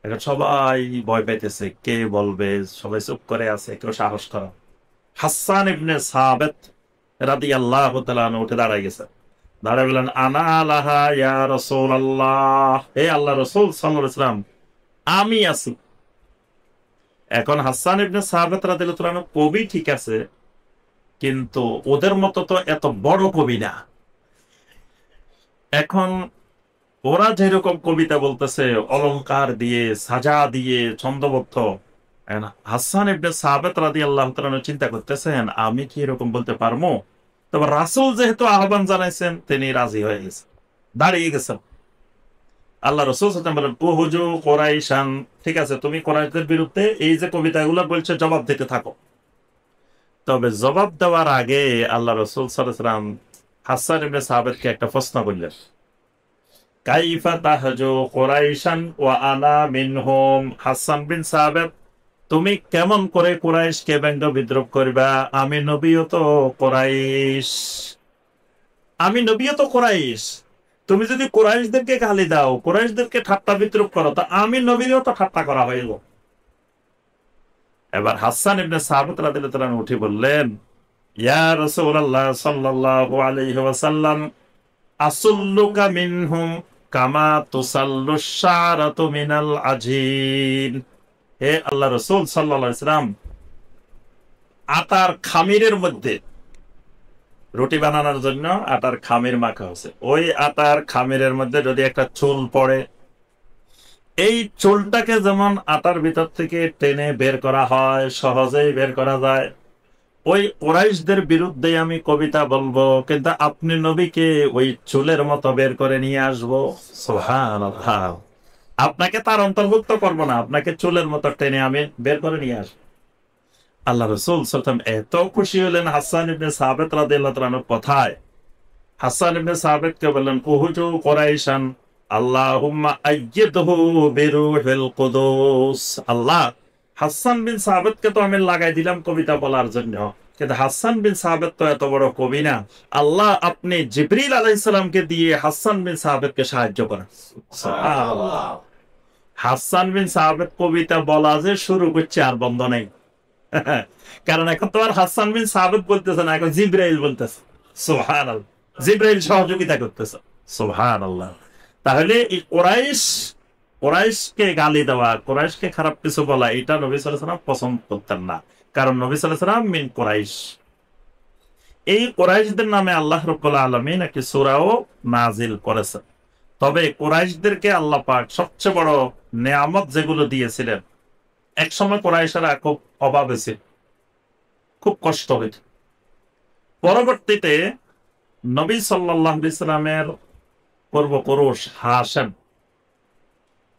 [SPEAKER 1] এখন সবাই ভয় পাইতেছে, কে বলবে, সবাই চুপ করে আছে, কেউ সাহস করা। হাসান ইবনে সাবিত রাদিয়াল্লাহু তাআলা আনহু উঠে দাঁড়ায় গেছে, দাঁড়ায় বলেন, আনা লাহা ইয়া রাসূলুল্লাহ, হে আল্লাহ রাসূল সাল্লাল্লাহু আলাইহি ওয়াসাল্লাম, আমি আছি। এখন হাসান ইবনে সাবিত রাদিয়াল্লাহু তাআলা কবি ঠিক আছে, কিন্তু ওদের মতো তো এত বড় কবি না। এখন ওরা যেরকম কবিতা বলতেছে অলংকার দিয়ে, সাজা দিয়ে, ছন্দবদ্ধ, হাসান ইবনে সাবিত রাদিয়াল্লাহু তাআলা চিন্তা করতেছেন, আমি কি এরকম বলতে পারবো? তবে রাসূল যেহেতু আহ্বান জানাইছেন, তিনি রাজি হয়ে গেছেন, দাঁড়িয়ে গেছেন। আল্লাহ রাসূল সাল্লাল্লাহু আলাইহি ওয়াসাল্লাম বলেন, উহুজু কুরাইশান, ঠিক আছে, তুমি কুরাইশদের বিরুদ্ধে এই যে কবিতাগুলো বলছে জবাব দিতে থাকো। তবে জবাব দেওয়ার আগে আল্লাহ রাসূল সাল্লাল্লাহু আলাইহি ওয়াসাল্লাম হাসান ইবনে সাবিতকে একটা প্রশ্ন করলেন, কাইফা তাহজু কুরাইশান ওয়া আনা মিনহুম। হাসান বিন সাবিত, তুমি কেমন করে কুরাইশকে ব্যঙ্গ বিদ্রূপ করবা? আমি নবীও তো কুরাইশ, আমি নবীও তো কুরাইশ। তুমি যদি কুরাইশদেরকে গালি দাও, কুরাইশদেরকে ঠাট্টা বিদ্রূপ করো, তা আমি নবীরও তো ঠাট্টা করা হইল। এবার হাসান ইবনে সাবিত রাদিয়াল্লাহু তাআলা উঠে বললেন, ইয়া রাসূলুল্লাহ সাল্লাল্লাহু আলাইহি ওয়াসাল্লাম, আসুল্লুকা মিনহুম কামা তুসাল্লুশ শারাতু মিনাল আজিন। হে আল্লাহ রাসূল সাল্লাল্লাহু আলাইহি ওয়াসাল্লাম, আটার খামিরের মধ্যে রুটি বানানোর জন্য আটার খামির মাখা হয়েছে, ওই আটার খামিরের মধ্যে যদি একটা চুল পড়ে, এই চুলটাকে যেমন আটার ভিতর থেকে টেনে বের করা হয়, সহজেই বের করা যায়, ওই কোরাইশদের বিরুদ্ধে আমি কবিতা বলবো, কিন্তু আপনি নবীকে ওই চুলের মতো বের করে নিয়ে আসবো। সুবহানাল্লাহ। আপনাকে তার অন্তর্ভুক্ত করবো না, আপনাকে চুলের মতো টেনে আমি বের করে নিয়ে আসবো। আল্লাহ রাসূল সাল্লাল্লাহু আলাইহি ওয়াসাল্লাম এত খুশি হলেন হাসান ইবনে সাবিত রাদিয়াল্লাহু তাআলার কথায়। হাসান ইবনে সাবিতকে বললেন, উহুজু কুরাইশান আল্লাহুম্মা আইয়িদহু বিরূহিল কুদুস। আল্লাহ, হাসান বিন সাবিতকে তো আমি লাগাই দিলাম কবিতা বলার জন্য, কিন্তু হাসান বিন সাবিত তো এত বড় কবি না। আল্লাহ, আপনি জিবরিল আলাইহিস সালামকে দিয়ে হাসান বিন সাবিতকে সাহায্য করেন। সুবহানাল্লাহ। হাসান বিন সাবিত কবিতা বলা যে শুরু করছে আর বন্ধ নেই। কারণ এখন তো আর হাসান বিন সাবিত বলতেছে না, এখন জিবরাইল বলতেছে। সুবহানাল্লাহ। জিবরাইল সহযোগিতা করতেছে। সুবহানাল্লাহ। তাহলে এই কোরাইশকে গালি দেওয়া, কোরাইশকে খারাপ কিছু বলা, এটা নবী সাল্লাল্লাহু আলাইহি ওয়াসাল্লাম পছন্দ করতেন না। কারণ নবী সাল্লাল্লাহু আলাইহি ওয়াসাল্লাম মিন কোরাইশ। এই কোরাইশদের নামে আল্লাহ রাব্বুল আলামিন একটি সূরাও নাজিল করেছেন। তবে কোরাইশদেরকে আল্লাহ পাক সবচেয়ে বড় নেয়ামত যেগুলো দিয়েছিলেন, একসময় কোরাইশরা খুব অভাবে ছিল, খুব কষ্ট হইত। পরবর্তীতে নবী সাল্লাল্লাহু আলাইহি সাল্লামের পূর্বপুরুষ হাশেম,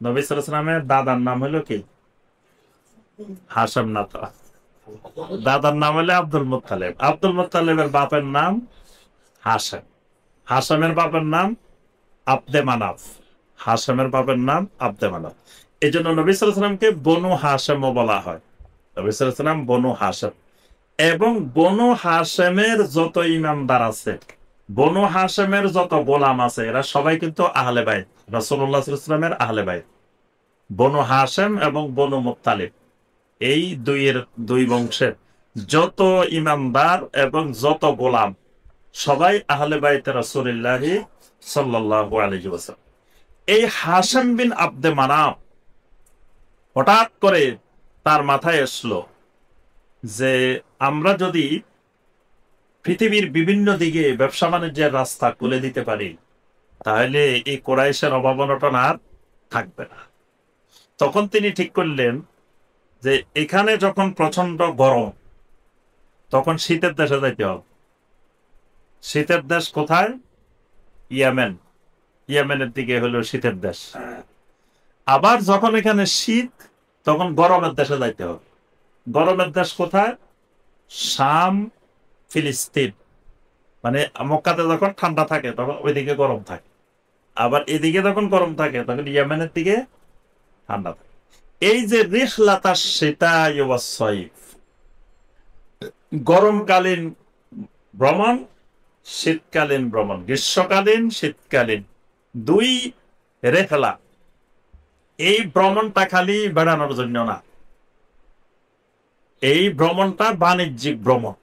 [SPEAKER 1] নবী সাল্লাল্লাহু আলাইহি সাল্লামের দাদার নাম হলো কি? হাশেম না তো, দাদার নাম হলো আব্দুল মুত্তালিব। আব্দুল মুত্তালিবের বাপের নাম হাশেম, হাশেমের বাপের নাম আব্দে মানাফ, হাশেমের বাপের নাম আব্দে মানাফ। এই জন্য নবী সাল্লাল্লাহু আলাইহি সাল্লামকে বনু হাশেমও বলা হয়। নবী সাল্লাল্লাহু আলাইহি সাল্লাম বনু হাশেম। এবং বনু হাশেমের যত ইমামদার আছে, বনু হাশেমের যত গোলাম আছে, এরা সবাই কিন্তু আহলে বাইত, রাসূলুল্লাহ সাল্লাল্লাহু আলাইহি ওয়াসাল্লামের আহলে বাইত। বনু হাশেম এবং বনু মুত্তালিব, এই দুই বংশের যত ইমামদার এবং যত গোলাম, সবাই আহলে বাইতে রাসূলুল্লাহ সাল্লাল্লাহু আলাইহি ওয়াসাল্লাম। এই হাশেম বিন আব্দে মানাফ হঠাৎ করে তার মাথায় আসলো যে আমরা যদি পৃথিবীর বিভিন্ন দিকে ব্যবসা বাণিজ্যের রাস্তা খুলে দিতে পারি, তাহলে এই কোরাইশের অভাব অনটন আর থাকবে না। তখন তিনি ঠিক করলেন যে এখানে যখন প্রচন্ড গরম, তখন শীতের দেশে যাইতে হবে। শীতের দেশ কোথায়? ইয়েমেন। ইয়েমেনের দিকে হলো শীতের দেশ। আবার যখন এখানে শীত, তখন গরমের দেশে যাইতে হবে। গরমের দেশ কোথায়? শাম, ফিলিস্তিন। মানে মক্কাতে যখন ঠান্ডা থাকে তখন ওইদিকে গরম থাকে, আবার এদিকে যখন গরম থাকে তখন ইয়েমেনের দিকে ঠান্ডা থাকে। এই যে রিহলাতা শিতাই ওয়াস সাইফ, গরমকালীন ভ্রমণ, শীতকালীন ভ্রমণ, গ্রীষ্মকালীন শীতকালীন দুই রেহলা। এই ভ্রমণটা খালি বেড়ানোর জন্য না, এই ভ্রমণটা বাণিজ্যিক ভ্রমণ,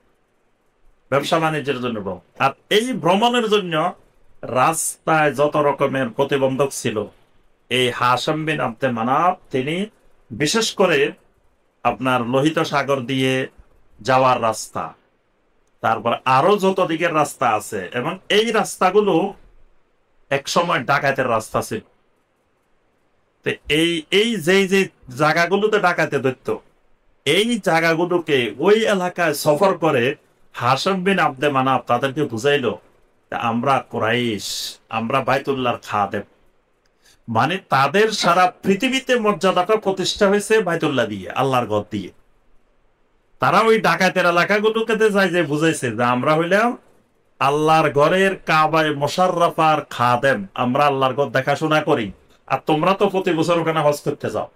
[SPEAKER 1] ব্যবসা বাণিজ্যের জন্য ভ্রমণ। আর এই ভ্রমণের জন্য রাস্তায় যত রকমের প্রতিবন্ধক ছিল, এই হাশেম বিন আব্দে মানাফ তিনি বিশেষ করে আপনার লোহিত সাগর দিয়ে যাওয়ার রাস্তা, তারপর আরো যত দিকের রাস্তা আছে, এবং এই রাস্তাগুলো এক সময় ডাকাতের রাস্তা ছিল। তো এই যে জায়গাগুলোতে ডাকাতে ধরত, এই জায়গাগুলোকে ওই এলাকায় সফর করে হাশেম বিন আব্দে মানাফ তাদেরকে বুঝাইলো আমরা কুরাইশ, আমরা বাইতুল্লাহর খাদেম। মানে তাদের সারা পৃথিবীতে মর্যাদাটা প্রতিষ্ঠা হয়েছে বাইতুল্লাহ দিয়ে, আল্লাহর ঘর দিয়ে। তারা ওই ডাকাতের এলাকাগুলোকে যায় যে বুঝাইছে যে আমরা হইলাম আল্লাহর ঘরের কাবায় মুশাররাফার খাদেম, আমরা আল্লাহর ঘর দেখাশোনা করি, আর তোমরা তো প্রতি বছর ওখানে হজ করতে যাও।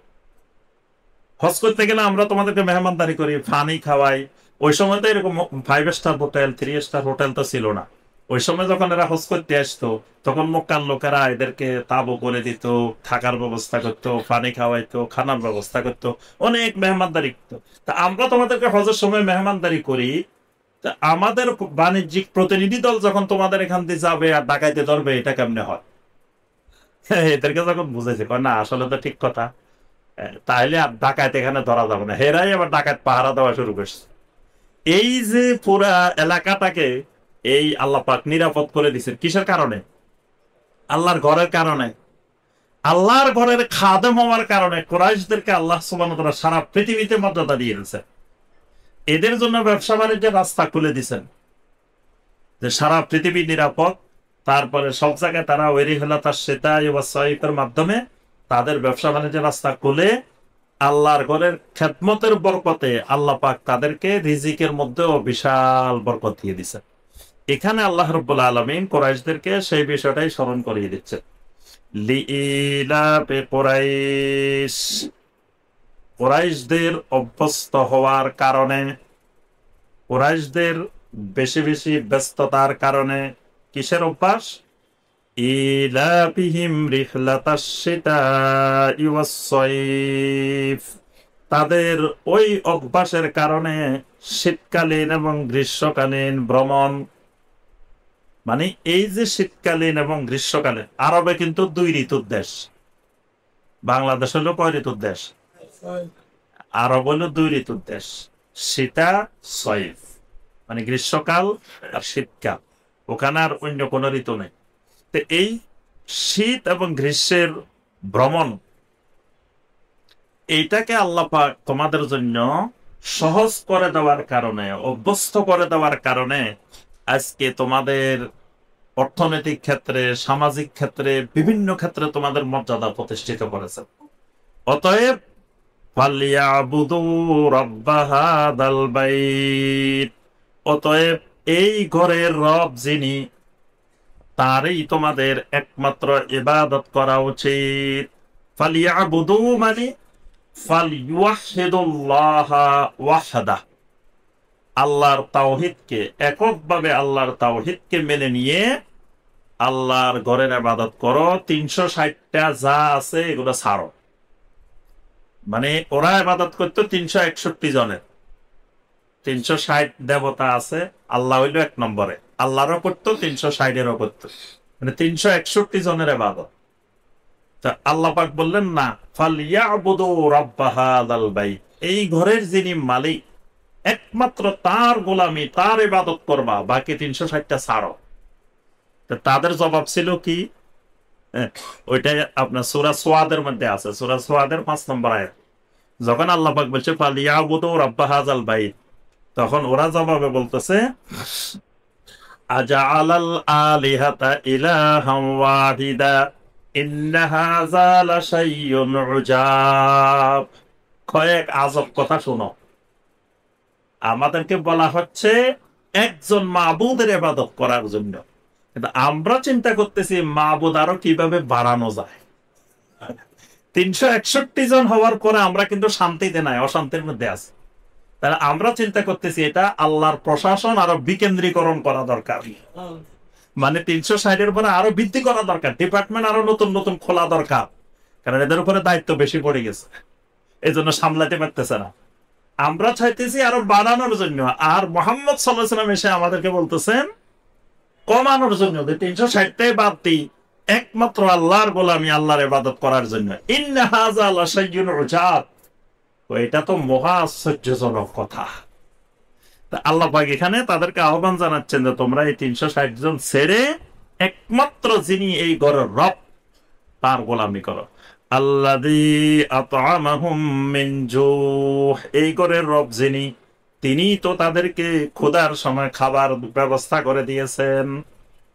[SPEAKER 1] হজ করতে গেলে আমরা তোমাদেরকে মেহমানদারি করি, পানি খাওয়াই। ওই সময় তো এরকম 5 স্টার হোটেল, 3 স্টার হোটেল তো ছিল না। ওই সময় যখন এরা হজ করতে আসতো, তখন মক্কার লোকেরা এদেরকে তাবু করে দিত, থাকার ব্যবস্থা করতো, পানি খাওয়াইতো, খানার ব্যবস্থা করতো, অনেক মেহমানদারি করতো। তা আমরা তোমাদেরকে হজের সময় মেহমানদারি করি, তা আমাদের বাণিজ্যিক প্রতিনিধি দল যখন তোমাদের এখান দিয়ে যাবে আর ডাকাইতে ধরবে, এটা কেমনে হয়? এদেরকে যখন বুঝেছে, না আসলে তো ঠিক কথা, তাহলে আর ডাকাত এখানে ধরা যাবে না। হেরাই আবার ডাকাত পাহারা দেওয়া শুরু করছে। এই যে পুরা এলাকাটাকে এই আল্লাহ পাক নিরাপদ করে দিচ্ছেন কিসের কারণে? আল্লাহর ঘরের কারণে। আল্লাহর ঘরের খাদেম হওয়ার কারণে কুরাইশদেরকে আল্লাহ সুবহানাহু ওয়া তাআলা সারা পৃথিবীতে মর্যাদা দিয়ে দিয়েছে। এদের জন্য ব্যবসা বাণিজ্যের রাস্তা খুলে দিছেন, যে সারা পৃথিবী নিরাপদ। তারপরে সব জায়গায় তারা ওয়ারিহালাতাস শিতাই ওয়াস সাইফের মাধ্যমে তাদের ব্যবসা বাণিজ্যের রাস্তা খুলে আল্লাহর ঘরের খেদমতের বরকতে আল্লাহ পাক তাদেরকে রিজিকের মধ্যেও বিশাল বরকত দিয়ে দিচ্ছেন। এখানে আল্লাহ রাব্বুল আলামিন কুরাইশদেরকে সেই বিষয়টাই স্মরণ করিয়ে দিচ্ছেন। লিইলাফি কুরাইশ, কুরাইশদের অভ্যস্ত হওয়ার কারণে, কুরাইশদের বেশি বেশি ব্যস্ততার কারণে, কিসের অভ্যাস? ইলাফিহিম রিহলাতাশ শিতাই ওয়াস সাইফ, তাদের ওই অভ্যাসের কারণে শীতকালীন এবং গ্রীষ্মকালীন ভ্রমণ, মানে এই যে শীতকালীন এবং গ্রীষ্মকালীন, আরবে কিন্তু 2 ঋতুর দেশ, বাংলাদেশ হলো কয় ঋতুর দেশ? আরব হলো 2 ঋতুর দেশ, শীতা সৈফ, মানে গ্রীষ্মকাল আর শীতকাল, ওখানে আর অন্য কোন ঋতু নেই। তো এই শীত এবং গ্রীষ্মের ভ্রমণ, এইটাকে আল্লাহ পাক তোমাদের জন্য সহজ করে দেওয়ার কারণে, অভ্যস্ত করে দেওয়ার কারণে আজকে তোমাদের অর্থনৈতিক ক্ষেত্রে, সামাজিক ক্ষেত্রে, বিভিন্ন ক্ষেত্রে তোমাদের মর্যাদা প্রতিষ্ঠিত করেছে। অতএব ফালিয়াবুদু রাব্ব হাদাল বাইত, অতএব এই ঘরের রব যিনি, তারই তোমাদের একমাত্র ইবাদত করা উচিত। ফালিয়াবুদু মানে ফালইউহিদুল্লাহ ওয়াহদা, আল্লাহর তাওহীদকে, এককভাবে আল্লাহর তাওহীদকে মেনে নিয়ে আল্লাহর ঘরের ইবাদত করো। 360টা যা আছে এগুলো ছাড়ো। মানে ওরা ইবাদত করতো 361 জনের, 360 দেবতা আছে, আল্লাহ হইল 1 নম্বরে, আল্লাহরও করতো, 360-এরও করতো, মানে 361 জনের ইবাদত। তা আল্লাহ পাক বললেন না, ফালিয়াবুদু রাব্ব হাযাল বাইত, এই ঘরের যিনি মালিক একমাত্র তার গোলামি, তার ইবাদত করবা, বাকি 360টা ছাড়ো। তাদের জবাব ছিল কি? ওইটাই আপনার সূরা সোয়াদের মধ্যে আছে, সূরা সোয়াদের 5 নম্বর আয়াত। যখন আল্লাহ পাক বলছে ফালিয়াবুদু রাব্ব হাযাল বাইত, তখন ওরা জবাবে বলতেছে আজআলাল আলিহাতা ইলাহাম ওয়াহিদা ইন্না হাযা লাশাইউন উজাব। কয়েক আজব কথা শুনো, আমাদেরকে বলা হচ্ছে একজন মাবুদের ইবাদত করার জন্য, কিন্তু আমরা চিন্তা করতেছি মাবুদ আরো কিভাবে বাড়ানো যায়। 361 জন হওয়ার পরে আমরা কিন্তু শান্তিতে নাই, অশান্তির মধ্যে আছি। তাহলে আমরা চিন্তা করতেছি এটা আল্লাহর প্রশাসন আরো বিকেন্দ্রীকরণ করা দরকার, মানে 360-এর উপরে আরো বৃদ্ধি করা দরকার, ডিপার্টমেন্ট আরো নতুন নতুন খোলা দরকার, কারণ এদের উপরে দায়িত্ব বেশি পড়ে গেছে, এই জন্য সামলাতে পারতেছে না। আমরা চাইতেছি আরো বাড়ানোর জন্য, আর মুহাম্মদ সাল্লাল্লাহু আলাইহি ওয়াসাল্লাম এসে আমাদেরকে বলতেছেন কমানোর জন্য, যে 360টাই বাদ দিই, একমাত্র আল্লাহর গোলামি, আল্লাহর ইবাদত করার জন্য। ইন্না হাযা লাশাইউন উজাব, এটা তো মহা আশ্চর্যজনক কথা। আল্লাহ পাক এখানে তাদেরকে আহ্বান জানাচ্ছেন যে তোমরা এই 360 জন ছেড়ে একমাত্র যিনি এই ঘরের রব, তার গোলামি করো। আল্লাযী আত'আমাহুম মিন জুহ, এই ঘরের রব যিনি, তিনি তো তাদেরকে ক্ষুধার সময় খাবার ব্যবস্থা করে দিয়েছেন।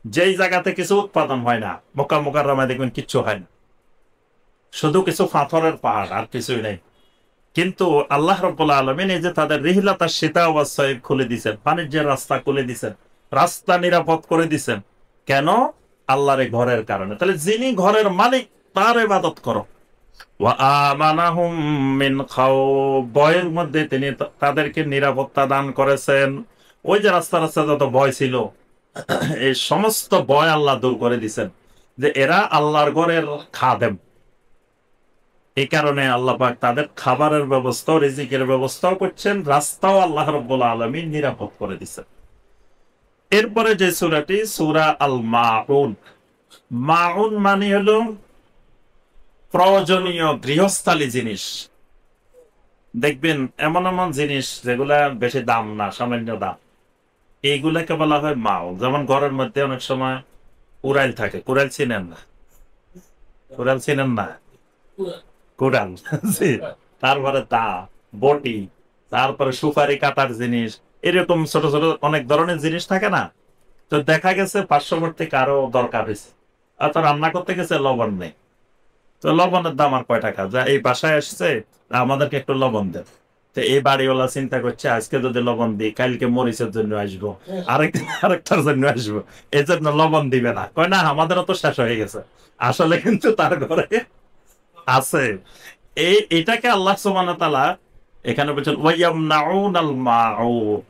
[SPEAKER 1] যেই জায়গাতে কিছু উৎপাদন হয় না, মক্কা মুকাররমায় দেখবেন কিচ্ছু হয় না, শুধু কিছু পাথরের পাহাড়, আর কিছুই নেই। কিন্তু আল্লাহ রাব্বুল আলামিন এই যে তাদের রিহলাতাশ শিতা ওয়াস সাইফ খুলে দিয়েছেন, বাণিজ্যের রাস্তা খুলে দিয়েছেন, রাস্তা নিরাপদ করে দিয়েছেন, কেন? আল্লাহর এই ঘরের কারণে। তাহলে যিনি ঘরের মালিক, তার ইবাদত করো। ওয়া আমানাহুম মিন খাউফ, ভয়ের মধ্যে তিনি তাদেরকে নিরাপত্তা দান করেছেন। ওই যে রাস্তা রাস্তা যত ভয় ছিল, এই সমস্ত ভয় আল্লাহ দূর করে দিয়েছেন, যে এরা আল্লাহর ঘরের খাদেম। এই কারণে আল্লাহ পাক তাদের খাবারের ব্যবস্থা, রিজিকের ব্যবস্থাও করছেন, রাস্তাও আল্লাহ রাব্বুল আলামিন নিরাপদ করে দিচ্ছেন। এরপরে যে সূরাটি, সূরা আল মাউন। মাউন মানে হলো প্রয়োজনীয় গৃহস্থালী জিনিস। দেখবেন এমন এমন জিনিস যেগুলা বেশি দাম না, সামান্য দাম, এইগুলাকে বলা হয় মাউন। যেমন ঘরের মধ্যে অনেক সময় কুড়াইল থাকে, কুড়াইল চিনেন না? কুড়াল চিনেন না? কুড়াল, তারপরে দা, বটি, তারপরে সুপারি কাটার জিনিস, এরকম ছোট ছোট অনেক ধরনের জিনিস থাকে না। তো দেখা গেছে পার্শ্ববর্তী কারো দরকার হয়েছে, অত রান্না করতে গেছে, লবণ নেই। তো লবণের দাম আর কয় টাকা, যা এই বাসায় আসছে, আমাদেরকে একটু লবণ দেন। তো এই বাড়িওয়ালা চিন্তা করছে আজকে যদি লবণ দিই কালকে মরিচের জন্য আসবো, আরেকদিন আরেকটার জন্য আসবো, এই জন্য লবণ দিবে না। কয় না, আমাদেরও তো শেষ হয়ে গেছে। আসলে কিন্তু তার ঘরে আছে। এটাকে আল্লাহ সুবহানাহু ওয়া তাআলা এখানে বলছেন ওয়ায়ামনাউনাল মাউন।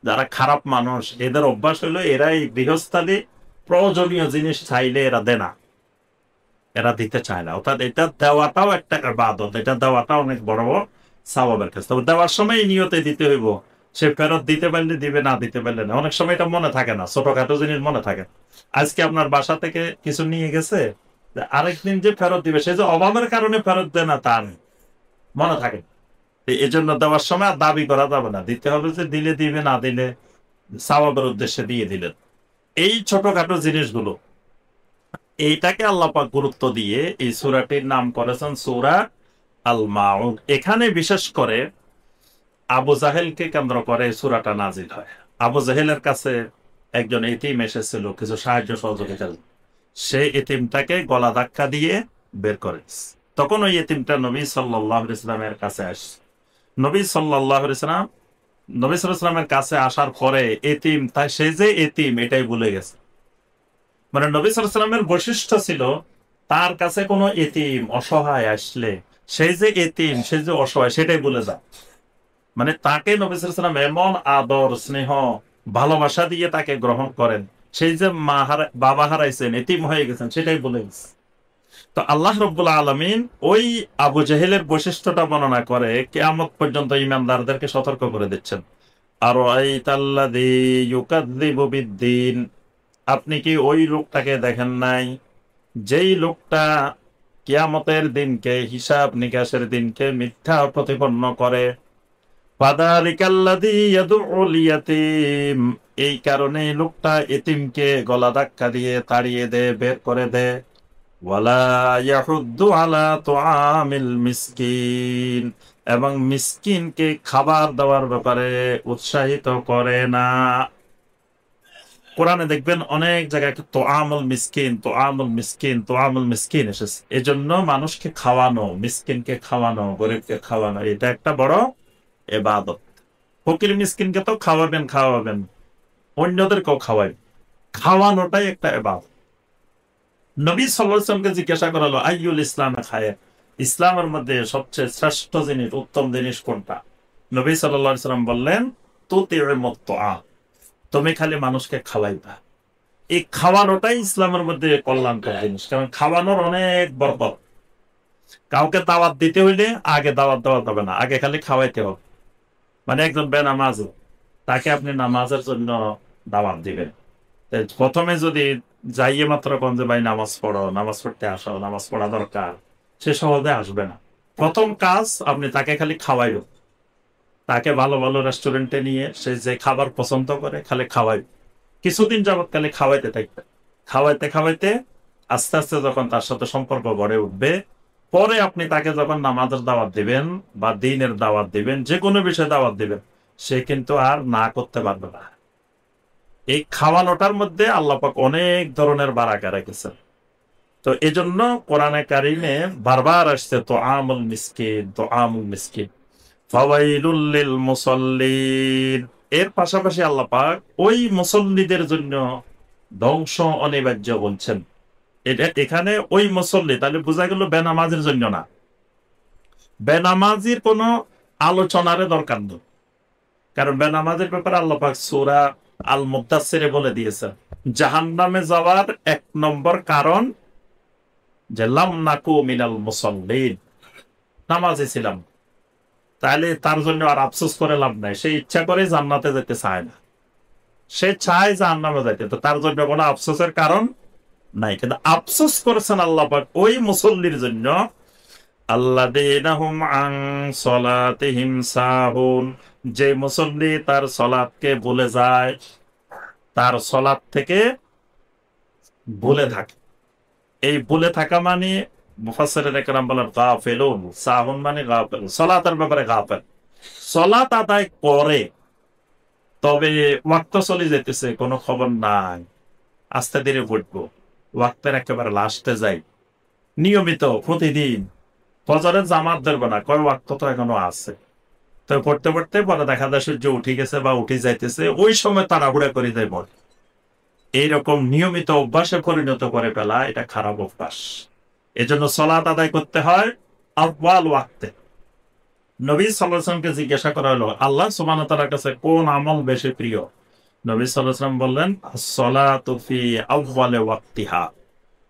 [SPEAKER 1] যারা খারাপ মানুষ, এদের অভ্যাস হলো এরা এই গৃহস্থালী প্রয়োজনীয় জিনিস চাইলে এরা দেয় না, এরা দিতে চায় না। অর্থাৎ এটা দেওয়াটাও একটা ইবাদত, এটা দেওয়াটা অনেক বড় সওয়াবের কাজ। তবে দেওয়ার সময় এই নিয়তে দিতে হইব, সে ফেরত দিতে পারলে দিবে, না দিতে পারলে না। অনেক সময় এটা মনে থাকে না, ছোটখাটো জিনিস মনে থাকে। আজকে আপনার বাসা থেকে কিছু নিয়ে গেছে, আরেকদিন যে ফেরত দিবে, সে যে অভাবের কারণে ফেরত দেয় না তা নেই, মনে থাকে। এই জন্য দেওয়ার সময় আর দাবি করা যাবে না, দিতে হবে যে দিলে দিবে, না দিলে সওয়াবের উদ্দেশ্যে দিয়ে দিলেন। এই ছোটখাটো জিনিসগুলো, এইটাকে আল্লাহ পাক গুরুত্ব দিয়ে এই সূরাটির নাম করেছেন সূরা আল মাউন। এখানে বিশেষ করে আবু জাহেলকে কেন্দ্র করে সূরাটা নাজিল হয়। আবু জাহেলের কাছে একজন এতিম এসেছিল কিছু সাহায্য সহযোগিতার, সে এতিমটাকে গলা ধাক্কা দিয়ে বের করে। তখন ওই এতিমটা নবী সাল্লাল্লাহু আলাইহি ওয়াসাল্লামের কাছে আসে। নবী সাল্লাল্লাহু আলাইহি ওয়াসাল্লাম নবী সাল্লাল্লাহু আলাইহি ওয়াসাল্লামের কাছে আসার পরে এতিম, তাই সে যে এতিম এটাই ভুলে গেছে। মানে নবী সাল্লাল্লাহু আলাইহি ওয়াসাল্লামের বৈশিষ্ট্য ছিল, তার কাছে কোনো এতিম অসহায় আসলে সেই যে এতিম, সে যে অসহায় সেটাই ভুলে যায়। মানে তাকে নবী সাল্লাল্লাহু আলাইহি ওয়াসাল্লাম এমন আদর স্নেহ ভালোবাসা দিয়ে তাকে গ্রহণ করেন, সেই যে বাবা হারাইছেন, এতিম হয়ে গেছেন, সেটাই ভুলে গেছে। তো আল্লাহ রাব্বুল আলামিন ওই আবু জাহেলের বৈশিষ্ট্যটা বর্ণনা করে কিয়ামত পর্যন্ত ঈমানদারদেরকে সতর্ক করে দিচ্ছেন। আর আইতাল্লাযী ইউকাযযিবু বিদ্দীন, আপনি কি ওই লোকটাকে দেখেন নাই, যেই লোকটা কিয়ামতের দিনকে, হিসাব নিকাশের দিনকে মিথ্যা প্রতিপন্ন করে। ফাযালিকাল্লাযী ইয়াদউল ইয়াতীম, এই কারণে লোকটা এতিমকে গলা ধাক্কা দিয়ে তাড়িয়ে দেয়, বের করে দেয়। ওয়ালা ইয়াহুদ্দু আলা তুআমিল মিসকিন, এবং মিসকিনকে খাবার দেওয়ার ব্যাপারে উৎসাহিত করে না। কোরআনে দেখবেন অনেক জায়গায় তোআমুল মিসকিন, তোআমুল মিসকিন, তোআমুল মিসকিন এসেছে। এজন্য মানুষকে খাওয়ানো, মিসকিনকে খাওয়ানো, গরিবকে খাওয়ানো, এটা একটা বড় ইবাদত। ফকির মিসকিনকে তো খাওয়াবেন খাওয়াবেন, অন্যদেরকেও খাওয়াবেন, খাওয়ানোটাই একটা ইবাদত। নবী সাল্লাল্লাহু আলাইহি ওয়াসাল্লামকে জিজ্ঞাসা করা হলো আইয়ুল ইসলামে খায়ের, ইসলামের মধ্যে সবচেয়ে শ্রেষ্ঠ জিনিস, উত্তম জিনিস কোনটা? নবী সাল্লাল্লাহু আলাইহি ওয়াসাল্লাম বললেন তুতিউমুত তুআম, তুমি খালি মানুষকে খাওয়াইবা। এই খাওয়ানোটাই ইসলামের মধ্যে কল্যাণকর জিনিস, কারণ খাওয়ানোর অনেক বরকত। কাউকে দাওয়াত দিতে হইলে আগে দাওয়াত দেওয়া যাবে না, আগে খালি খাওয়াইতে হবে। মানে একজন বেনামাজ, তাকে আপনি নামাজের জন্য দাওয়াত দিবেন, প্রথমে যদি যাইয়ে মাত্র কোন যে ভাই নামাজ পড়ো, নামাজ পড়তে আসো, নামাজ পড়া দরকার, সে সহজে আসবে না। প্রথম কাজ আপনি তাকে খালি খাওয়াইবেন, তাকে ভালো ভালো রেস্টুরেন্টে নিয়ে সে যে খাবার পছন্দ করে খালি খাওয়াই। কিছুদিন যাবৎ খালি খাওয়াইতে থাকবে, খাওয়াইতে খাওয়াইতে আস্তে আস্তে যখন তার সাথে সম্পর্ক গড়ে উঠবে, পরে আপনি তাকে যখন নামাজের দাওয়াত দিবেন বা দ্বীনের দাওয়াত দিবেন, যে কোনো বিষয়ে দাওয়াত দিবেন, সে কিন্তু আর না করতে পারবে না। এই খাওয়ানোটার মধ্যে আল্লাহ পাক অনেক ধরনের বারাকা রেখেছেন। তো এজন্য কোরআনে কারিমে বারবার আসছে তো আমুল মিসকিন, তো আমুল মিসকিন, ফাওয়াইলুল লিল মুসাল্লিন। এর পাশাপাশি আল্লাহ পাক ওই মুসল্লিদের জন্য ধ্বংস অনিবার্য বলছেন। এটা এখানে ওই মুসল্লি, তাহলে বোঝা গেল বেনামাজির জন্য না। বেনামাজির কোনো আলোচনার দরকার নেই, কারণ বেনামাজির ব্যাপারে আল্লাহ পাক সূরা আল মুদ্দাসসিরে বলে দিয়েছেন জাহান্নামে যাওয়ার 1 নম্বর কারণ যে লাম নাকু মিনাল মুসাল্লিন, নামাজি ছিলাম। তাহলে তার জন্য আর আফসোস করে লাভ নাই, সে ইচ্ছা করে জান্নাতে যেতে চায় না, সে চায় জাহান্নামে যাইতে, তো তার জন্য কোনো আফসোসের কারণ নাই। কিন্তু আফসোস করেছেন আল্লাহ পাক ওই মুসল্লির জন্য আল্লাযীনা হুম আন সলাতিহিম সাহুন, যে মুসল্লি তার সলাতকে ভুলে যায়, তার সলাত থেকে ভুলে থাকে। এই ভুলে থাকা মানে মুফাসসিরিন একরাম বলেন গাফিলুন, সাহুন মানে গাফিল, সলাতের ব্যাপারে গাফিল। সালাত আদায় করে, তবে ওয়াক্ত চলে যেতেছে, কোনো খবর নাই, আস্তে ধীরে পড়বো, ওয়াক্তের একেবারে লাস্টে যাই, নিয়মিত প্রতিদিন ফজরের জামাত ধরবো না, কয় ওয়াক্ত তো এখনো আছে, তো পড়তে পড়তে পরে দেখা যায় সূর্য উঠে গেছে বা উঠে যাইতেছে, ওই সময় তাড়াহুড়া করে দেয় পড়ে। এইরকম নিয়মিত অভ্যাসে পরিণত করে ফেলা এটা খারাপ অভ্যাস। এজন্য সালাত আদায় করতে হয় আউয়াল ওয়াক্তে। নবী সাল্লাল্লাহু আলাইহি ওয়াসাল্লামকে জিজ্ঞাসা করা হলো আল্লাহ সুবহানাহু ওয়া তাআলার কাছে কোন আমল বেশি প্রিয়। নবী সাল্লাল্লাহু আলাইহি ওয়াসাল্লাম বললেন as-সালাতু ফি আউয়ালি ওয়াক্তিহা,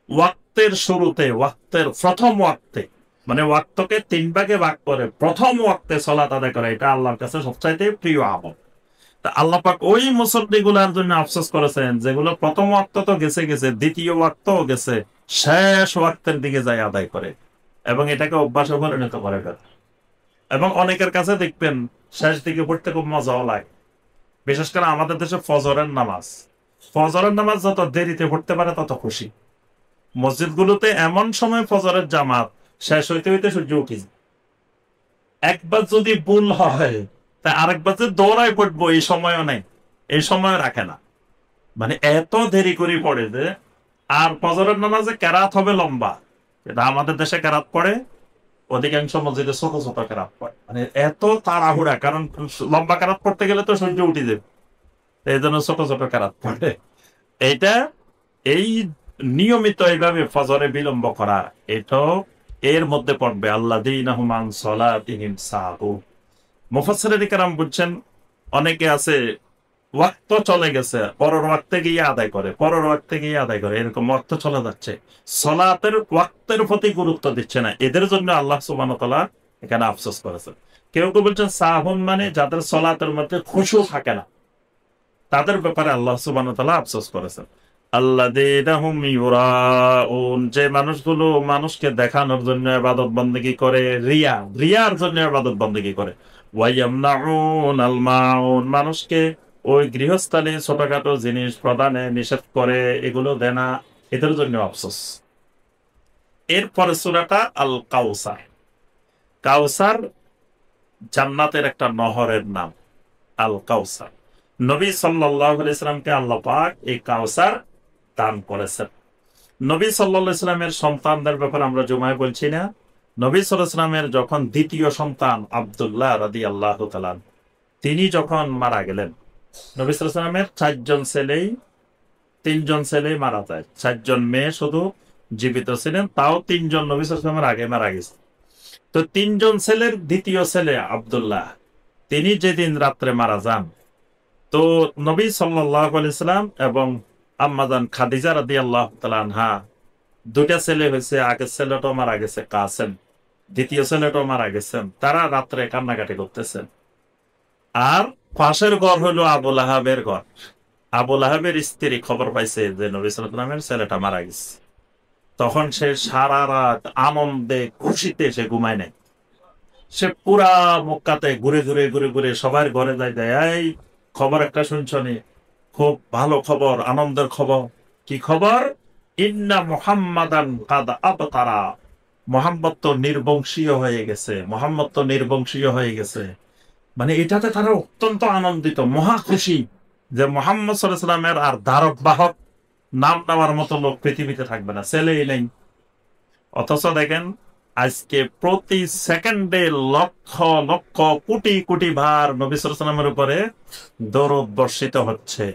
[SPEAKER 1] ওয়াক্তের শুরুতে, ওয়াক্তের প্রথম ওয়াক্তে, মানে ওয়াক্তকে তিন ভাগে ভাগ করে প্রথম ওয়াক্তে সালাত আদায় করা, এটা আল্লাহর কাছে সবচাইতে প্রিয় আমল। তা আল্লাহ পাক ওই মুসল্লিগুলার জন্য আফসোস করেছেন যেগুলো প্রথম ওয়াক্ত তো গেছে গেছে, দ্বিতীয় ওয়াক্তও গেছে, শেষ ওয়াক্তের দিকে যায় আদায় করে এবং এটাকে অভ্যাসে পরিণত করে ফেলে। এবং অনেকের কাছে দেখবেন শেষ দিকে পড়তে খুব মজাও লাগে, বিশেষ করে আমাদের দেশে ফজরের নামাজ, ফজরের নামাজ যত দেরিতে পড়তে পারে তত খুশি। মসজিদগুলোতে এমন সময় ফজরের জামাত শেষ হইতে হইতে সূর্য উঠে যায়। একবার যদি ভুল হয় তা আরেকবার যে দৌড়ায় পড়বো এই সময়ও নেই, এই সময় রাখে না, মানে এত দেরি করে পড়ে যে। আর ফজরের নামাজে কেরাত হবে লম্বা, এটা আমাদের দেশে কেরাত পড়ে, অধিকাংশ মসজিদে ছোট ছোট কেরাত পড়ে, মানে এত তাড়াহুড়া, কারণ লম্বা কেরাত পড়তে গেলে তো সূর্য উঠে যাবে, এই জন্য ছোট ছোট কেরাত পড়ে। এইটা এই নিয়মিত এইভাবে ফজরে বিলম্ব করা, এটাও এর মধ্যে পড়বে আল্লাযীনাহুম আন সালাতিহিম সাহুন। মুফাসসিরিন কিরাম বুঝছেন, অনেকে আছে ওয়াক্ত চলে গেছে পরের ওয়াক্তে গিয়ে আদায় করে, পরের ওয়াক্তে গিয়ে আদায় করে, এরকম ওয়াক্ত চলে যাচ্ছে, সালাতের ওয়াক্তের প্রতি গুরুত্ব দিচ্ছে না, এদের জন্য আল্লাহ সুবহানাহু ওয়া তাআলা এখানে আফসোস করেছেন। কেউ কেউ বলছেন সাহুন মানে যাদের সালাতের মধ্যে খুশু থাকে না, তাদের ব্যাপারে আল্লাহ সুবহানাহু ওয়া তাআলা আফসোস করেছেন। আল্লাযীনা হুম ইউরাউন, যে মানুষগুলো মানুষকে দেখানোর জন্য ইবাদত বندگی করে, রিয়ার জন্য ইবাদত বندگی করে, ওয়া ইয়ামনাউন আল মাউন, মানুষকে ওই গৃহস্থালী ছোটখাটো জিনিস প্রদানে নিষেধ করে, এগুলো দেয় না, এদের জন্য আফসোস। এরপরে সূরাটা আল কাউসার। কাউসার জান্নাতের একটা নহরের নাম, আল কাউসার। নবী সাল্লাল্লাহু আলাইহি সাল্লামকে আল্লাহ পাক এই কাউসার দান করেছেন। নবী সাল্লাল্লাহু আলাইহি সাল্লামের সন্তানদের ব্যাপারে আমরা জুমায় বলছি না, নবী সাল্লাল্লাহু আলাইহি সাল্লামের যখন দ্বিতীয় সন্তান আব্দুল্লাহ রাদিয়াল্লাহু তাআলা তিনি যখন মারা গেলেন, নবী সাল্লাল্লাহু আলাইহি সাল্লামের তিনজন ছেলেই মারা যায়, 4 জন মেয়ে শুধু জীবিত ছিলেন, তাও 3 জন নবী সাল্লাল্লাহু আলাইহি সাল্লামের আগে মারা গেছে। তো 3 জন ছেলের দ্বিতীয় ছেলে আব্দুল্লাহ, তিনি যেদিন রাত্রে মারা যান, তো নবী সাল্লাল্লাহু আলাইহি সাল্লাম এবং আম্মাজান খাদিজা রাদিয়াল্লাহু তাআলা আনহা, দুইটা ছেলে হয়েছে, আগের ছেলেটাও মারা গেছে কাসেম, দ্বিতীয় ছেলেটাও মারা গেছেন, তারা রাত্রে কান্নাকাটি করতেছেন। আর পাশের ঘর হলো আবু লাহাবের ঘর। আবু লাহাবের স্ত্রী খবর পাইছে যে নবী সাল্লাল্লাহু আলাইহি সাল্লামের ছেলেটা মারা গেছে, তখন সে সারা রাত আনন্দে খুশিতে সে ঘুমায় নাই, সে পুরা মক্কাতে ঘুরে ঘুরে ঘুরে ঘুরে সবার ঘরে যায়, এই খবর একটা শুনছনি, খুব ভালো খবর, আনন্দের খবর। কি খবর? ইন্না মুহাম্মাদান কাদ আবতারা, মুহাম্মদ তো নির্বংশীয় হয়ে গেছে, মুহাম্মদ তো নির্বংশীয় হয়ে গেছে। মানে এটাতে তারা অত্যন্ত আনন্দিত, মহা খুশি যে মুহাম্মদ সাল্লাল্লাহু আলাইহি সাল্লামের আর ধারক বাহক নাম নেওয়ার মতো লোক পৃথিবীতে থাকবে না, ছেলেই নেই। অথচ দেখেন আজকে প্রতি সেকেন্ডে লক্ষ লক্ষ কোটি কোটি বার নবী সাল্লাল্লাহু আলাইহি সাল্লামের উপরে দরুদ বর্ষিত হচ্ছে।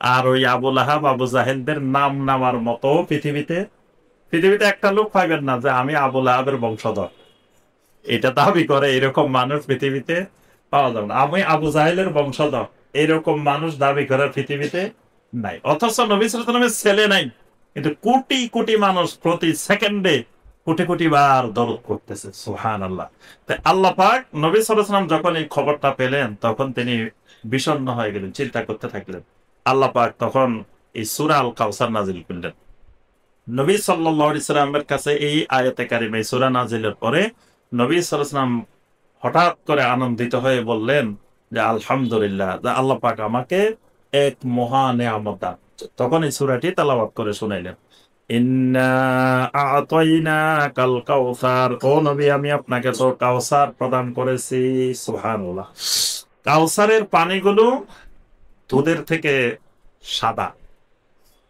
[SPEAKER 1] আর ওই আবু লাহাব আবু জাহেলদের নাম নেওয়ার মতো পৃথিবীতে একটা লোক পাইবেন না যে আমি আবু লাহাবের বংশধর, এটা দাবি করে এরকম মানুষ পৃথিবীতে পাওয়া যাবে না। আমি আবু জাহেলের বংশধর, এরকম মানুষ দাবি করে পৃথিবীতে নাই। অথচ নবী সাল্লাল্লাহু আলাইহি সাল্লামের ছেলে নাই, কিন্তু কোটি কোটি মানুষ প্রতি সেকেন্ডে কোটি কোটি বার দরুদ করতেছে, সুবহানাল্লাহ। তাই আল্লাহ পাক নবী সাল্লাল্লাহু আলাইহি সাল্লাম যখন এই খবরটা পেলেন, তখন তিনি বিষণ্ণ হয়ে গেলেন, চিন্তা করতে থাকলেন। আল্লাহ পাক তখন এই সূরা আল কাউসার নাজিল করলেন। নবী সাল্লাল্লাহু আলাইহি সাল্লামের কাছে এই আয়াতে কারিমা, এই সূরা নাজিলের পরে নবী সাল্লাল্লাহু আলাইহি সাল্লাম হঠাৎ করে আনন্দিত হয়ে বললেন যে আলহামদুলিল্লাহ, যে আল্লাহ পাক আমাকে এক মহা নেয়ামত দান। তখন এই সূরাটি তেলাওয়াত করে শুনাইলেন, ইন্না আ'তাইনাকাল কাউসার, ও নবী আমি আপনাকে তো কাউসার প্রদান করেছি। সুবহানাল্লাহ। কাউসারের পানিগুলো দুধের থেকে সাদা,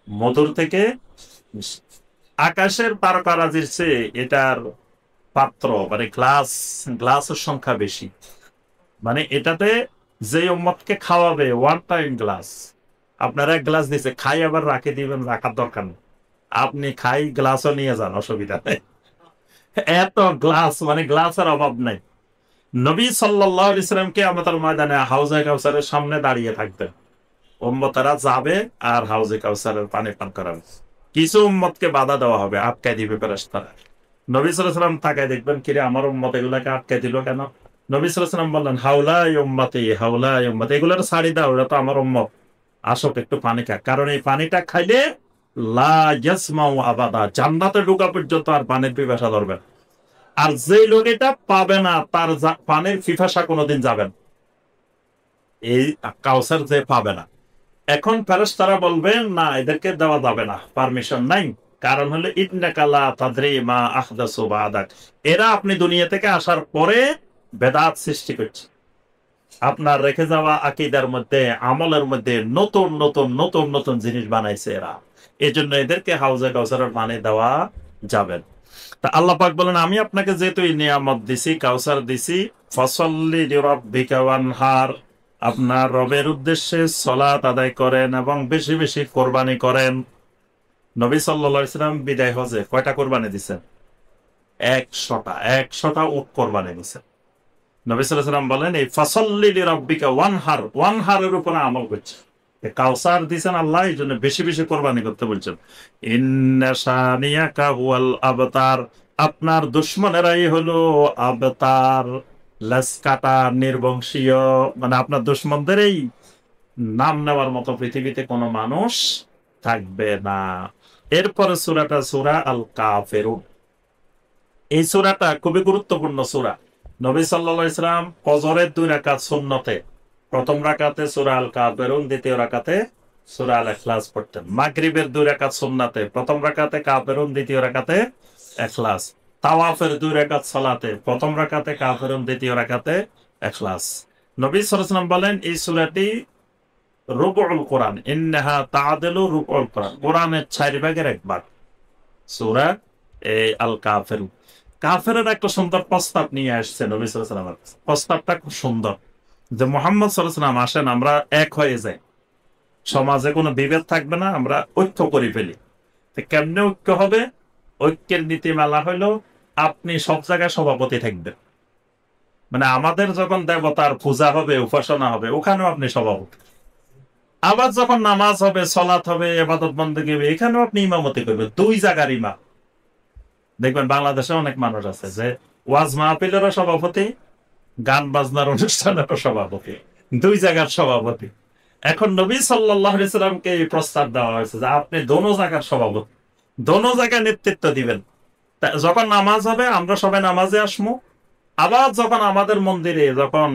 [SPEAKER 1] মধুর থেকে মিষ্টি। আকাশের তারকারাজির চেয়ে এটার পাত্র মানে গ্লাসের সংখ্যা বেশি। মানে এটাতে যে উম্মতকে খাওয়াবে ওয়ান টাইম গ্লাস, আপনারা এক গ্লাস দিচ্ছে, খাই আবার রাখে দিবেন, রাখার দরকার নেই, আপনি খাই গ্লাসও নিয়ে যান, অসুবিধা নেই। এত গ্লাস, মানে গ্লাসের অভাব নেই। নবী সাল্লাল্লাহু আলাইহি সাল্লামকে আমাদের ময়দানে হাউজে কাউসারের সামনে দাঁড়িয়ে থাকতেন, উম্মতেরা যাবে আর হাউজে কাউসারের পানি পান করাবে। কিছু উম্মতকে বাধা দেওয়া হবে, আটকাই দিবে ফেরেশতারা। নবী সাল্লাল্লাহু আলাইহি সাল্লাম তাকায় দেখবেন, কিরে আমার উম্মত এগুলাকে আটকাই দিল কেন? নবী সাল্লাল্লাহু আলাইহি সাল্লাম বললেন, হাউলাই উম্মতি, হাউলাই উম্মতি, এগুলোর ছাড়ি দাও, ওরা তো আমার উম্মত, আসো একটু পানি খা। কারণ এই পানিটা খাইলে লা ইয়াসমাউ আবাদা, জান্নাতে ঢোকা পর্যন্ত আর পানির পিপাসা ধরবে না। আর যে লোক এটা পাবে না তার পানির পিপাসা কোনোদিন যাবে না, এই কাউসার যে পাবে না। এখন ফেরেশতারা বলবেন না, এদেরকে দেওয়া যাবে না, পারমিশন নাই। কারণ হলো ইন্নাকা লা তাদরি মা আহদাসু বাদাক, এরা আপনি দুনিয়া থেকে আসার পরে বেদাত সৃষ্টি করছে, আপনার রেখে যাওয়া আকীদার মধ্যে, আমলের মধ্যে নতুন নতুন নতুন নতুন জিনিস বানাইছে এরা। এজন্য এদেরকে হাউজে কাউসারের পানি দেওয়া যাবে না। তা আল্লাহ পাক বলেন, আমি আপনাকে যেহেতু এই নিয়ামত দিছি, কাউসার দিছি, ফসল্লি লিরাব্বিকা ওয়ানহার, আপনার রবের উদ্দেশ্যে সলাত আদায় করেন এবং বেশি বেশি কোরবানি করেন। নবী সাল্লাল্লাহু আলাইহি ওয়াসাল্লাম বিদায় হজে কয়টা কোরবানি দিছেন? 100টা উট কোরবানি দিছেন। নবী সাল্লাল্লাহু আলাইহি ওয়াসাল্লাম বলেন, এই ফসল্লি লিরাব্বিকা ওয়ানহার, ওয়ানহারের উপরে আমল করছে। কাউসার দিছেন আল্লাহ, এই জন্য বেশি বেশি কোরবানি করতে বলছেন। ইন্না শানিয়াকা হুয়াল আবতার, আপনার দুশমনেরাই হলো আবতার, লেসকাটা, নির্বংশীয়, মানে আপনার দুশমনদের এই নাম নেওয়ার মতো পৃথিবীতে কোনো মানুষ থাকবে না। এরপরে সূরাটা সূরা আল কাফিরুন। এই সূরাটা খুবই গুরুত্বপূর্ণ সূরা। নবী সাল্লাল্লাহু আলাইহি ওয়াসাল্লাম ফজরের 2 রাকাত সুন্নতে, প্রথম রাকাতে সূরা আল কাফিরুন, দ্বিতীয় রাকাতে সূরা আল ইখলাস পড়তেন। মাগরিবের 2 রাকাত সুন্নাতে, প্রথম রাকাতে কাফিরুন, দ্বিতীয় রাকাতে ইখলাস। তাওয়াফের 2 রাকাত সালাতে, প্রথম রাকাতে কাফিরুন, দ্বিতীয় রাকাতে ইখলাস। নবী সাল্লাল্লাহু আলাইহি ওয়াসাল্লাম বলেন, এই সূরাটি রুবুল কোরআন, ইন্নাহা তাআদিলু রুবুল কোরআন, কোরআনের 4 ভাগের 1 ভাগ সূরা এই আল কাফিরুন। কাফেরের একটা সুন্দর প্রস্তাব নিয়ে আসছে নবী সাল্লাল্লাহু আলাইহি ওয়াসাল্লাম। প্রস্তাবটা খুব সুন্দর, যে মুহাম্মদ সাল্লাল্লাহু আলাইহি ওয়াসাল্লাম আসেন, আমরা এক হয়ে যাই, সমাজে কোনো বিভেদ থাকবে না, আমরা ঐক্য করে ফেলি। কেমনে ঐক্য হবে? ঐক্যের নীতিমালা হইলো আপনি সব জায়গায় সভাপতি থাকবেন, মানে আমাদের যখন দেবতার পূজা হবে, উপাসনা হবে, ওখানেও আপনি সভাপতি। আবার যখন নামাজ হবে, সালাত হবে, ইবাদত বন্দেগী হবে, এখানেও আপনি ইমামতি করবেন, 2 জায়গার ইমাম। দেখবেন বাংলাদেশে অনেক মানুষ আছে যে ওয়াজ মাহফিলেরও সভাপতি, গান বাজনার অনুষ্ঠানেরও সভাপতি, 2 জায়গার সভাপতি। এখন নবী সাল্লাল্লাহু আলাইহি ওয়াসাল্লামকে এই প্রস্তাব দেওয়া হয়েছে যে আপনি দোনো জায়গার সভাপতি, দোনো জায়গায় নেতৃত্ব দিবেন। যখন নামাজ হবে আমরা সবাই নামাজে আসবো, আবার যখন আমাদের মন্দিরে যখন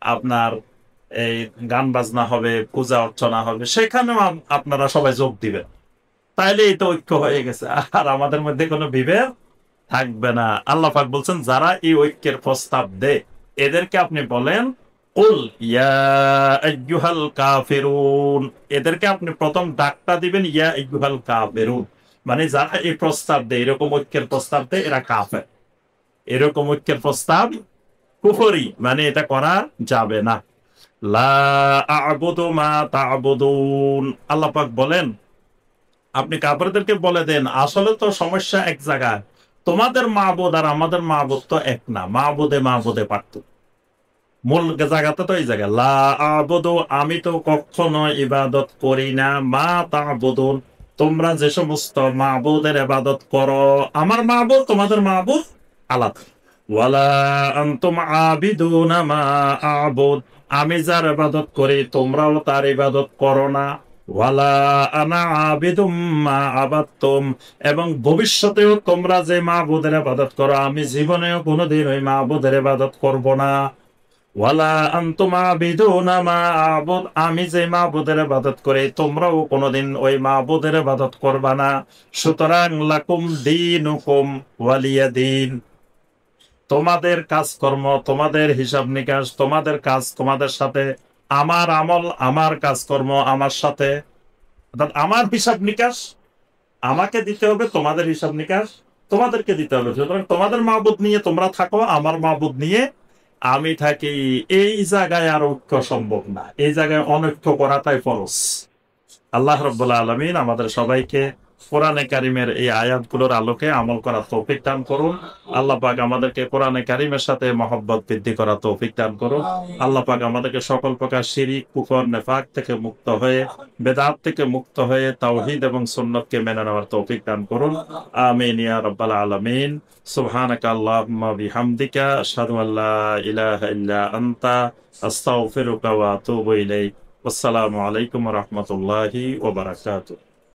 [SPEAKER 1] আপনার এই গান বাজনা হবে, পূজা অর্চনা হবে, সেখানেও আপনারা সবাই যোগ দিবেন। তাইলে এই তো ঐক্য হয়ে গেছে, আর আমাদের মধ্যে কোনো বিভেদ থাকবে না। আল্লাহ পাক বলছেন, যারা এই ঐক্যের প্রস্তাব দেয় এদেরকে আপনি বলেন, কুল ইয়া আইয়ুহাল কাফিরুন, এদেরকে আপনি প্রথম ডাকটা দিবেন ইয়া আইয়ুহাল কাফিরুন, মানে যারা এই প্রস্তাব দেয়, এরকম ঐক্যের প্রস্তাব দেয়, এরা কাফের। এরকম ঐক্যের প্রস্তাব কুফরি, মানে এটা করা যাবে না। লা আ'বুদু মা তা'বুদুন, আল্লাহ পাক বলেন আপনি কাফেরদেরকে বলে দেন, আসলে তো সমস্যা এক জায়গায়, তোমাদের মাবুদ আর আমাদের মাবুদ তো এক না, মাবুদে মাবুদে পার্থক্য। মূল জায়গাতে তো এই জায়গা, লা আ'বুদু, আমি তো কখনো ইবাদত করি না, মা তা'বুদুন, তোমরা যে সমস্ত মাবুদের ইবাদত করো, আমার মাবুদ তোমাদের মাবুদ আলাদা। ওয়ালা আনতুম আবিদুনা মা আ'বুদ, আমি যার ইবাদত করি তোমরাও তার ইবাদত করো না। ওয়ালা আনা আবিদুম মা আবাদতুম, এবং ভবিষ্যতেও তোমরা যে মাবুদের ইবাদত করো, আমি জীবনেও কোনোদিন ওই মাবুদের ইবাদত করব না। ওয়ালা আনতুম আবিদুনা মা আবুদ, আমি যে মাবুদের ইবাদত করি তোমরাও কোনোদিন ওই মাবুদের ইবাদত করবা না। সুতরাং লাকুম দীনুকুম ওয়ালিয়া দিন, তোমাদের কাজকর্ম, তোমাদের হিসাব নিকাশ, তোমাদের কাজ তোমাদের সাথে, আমার আমল আমার কাজকর্ম আমার সাথে, অর্থাৎ আমার হিসাব নিকাশ আমাকে দিতে হবে, তোমাদের হিসাব নিকাশ তোমাদেরকে দিতে হবে। সুতরাং তোমাদের মাবুদ নিয়ে তোমরা থাকো, আমার মাবুদ নিয়ে আমি থাকি। এই জায়গায় আর ঐক্য সম্ভব না, এই জায়গায় অনৈক্য করাটাই ফরজ। আল্লাহ রাব্বুল আলামিন আমাদের সবাইকে কোরআনে কারিমের এই আয়াতগুলোর আলোকে আমল করার তৌফিক দান করুন। আল্লাহ পাক আমাদেরকে কোরআনে কারিমের সাথে মহব্বত বৃদ্ধি করার তৌফিক দান করুন। আল্লাহ পাক আমাদেরকে সকল প্রকার শিরিক, কুফর, নেফাক থেকে মুক্ত হয়ে, বেদাত থেকে মুক্ত হয়ে তাওহীদ এবং সুন্নতকে মেনে নেওয়ার তৌফিক দান করুন। আমিন ইয়া রাব্বাল আলামিন। সুবহানাকা আল্লাহুম্মা বিহামদিকা আশহাদু আল্লা ইলাহা ইল্লা আনতা আস্তাগফিরুকা ওয়া আতুবু ইলাইক। আসসালামু আলাইকুম ওয়া রাহমাতুল্লাহি ওয়া বারাকাতুহু।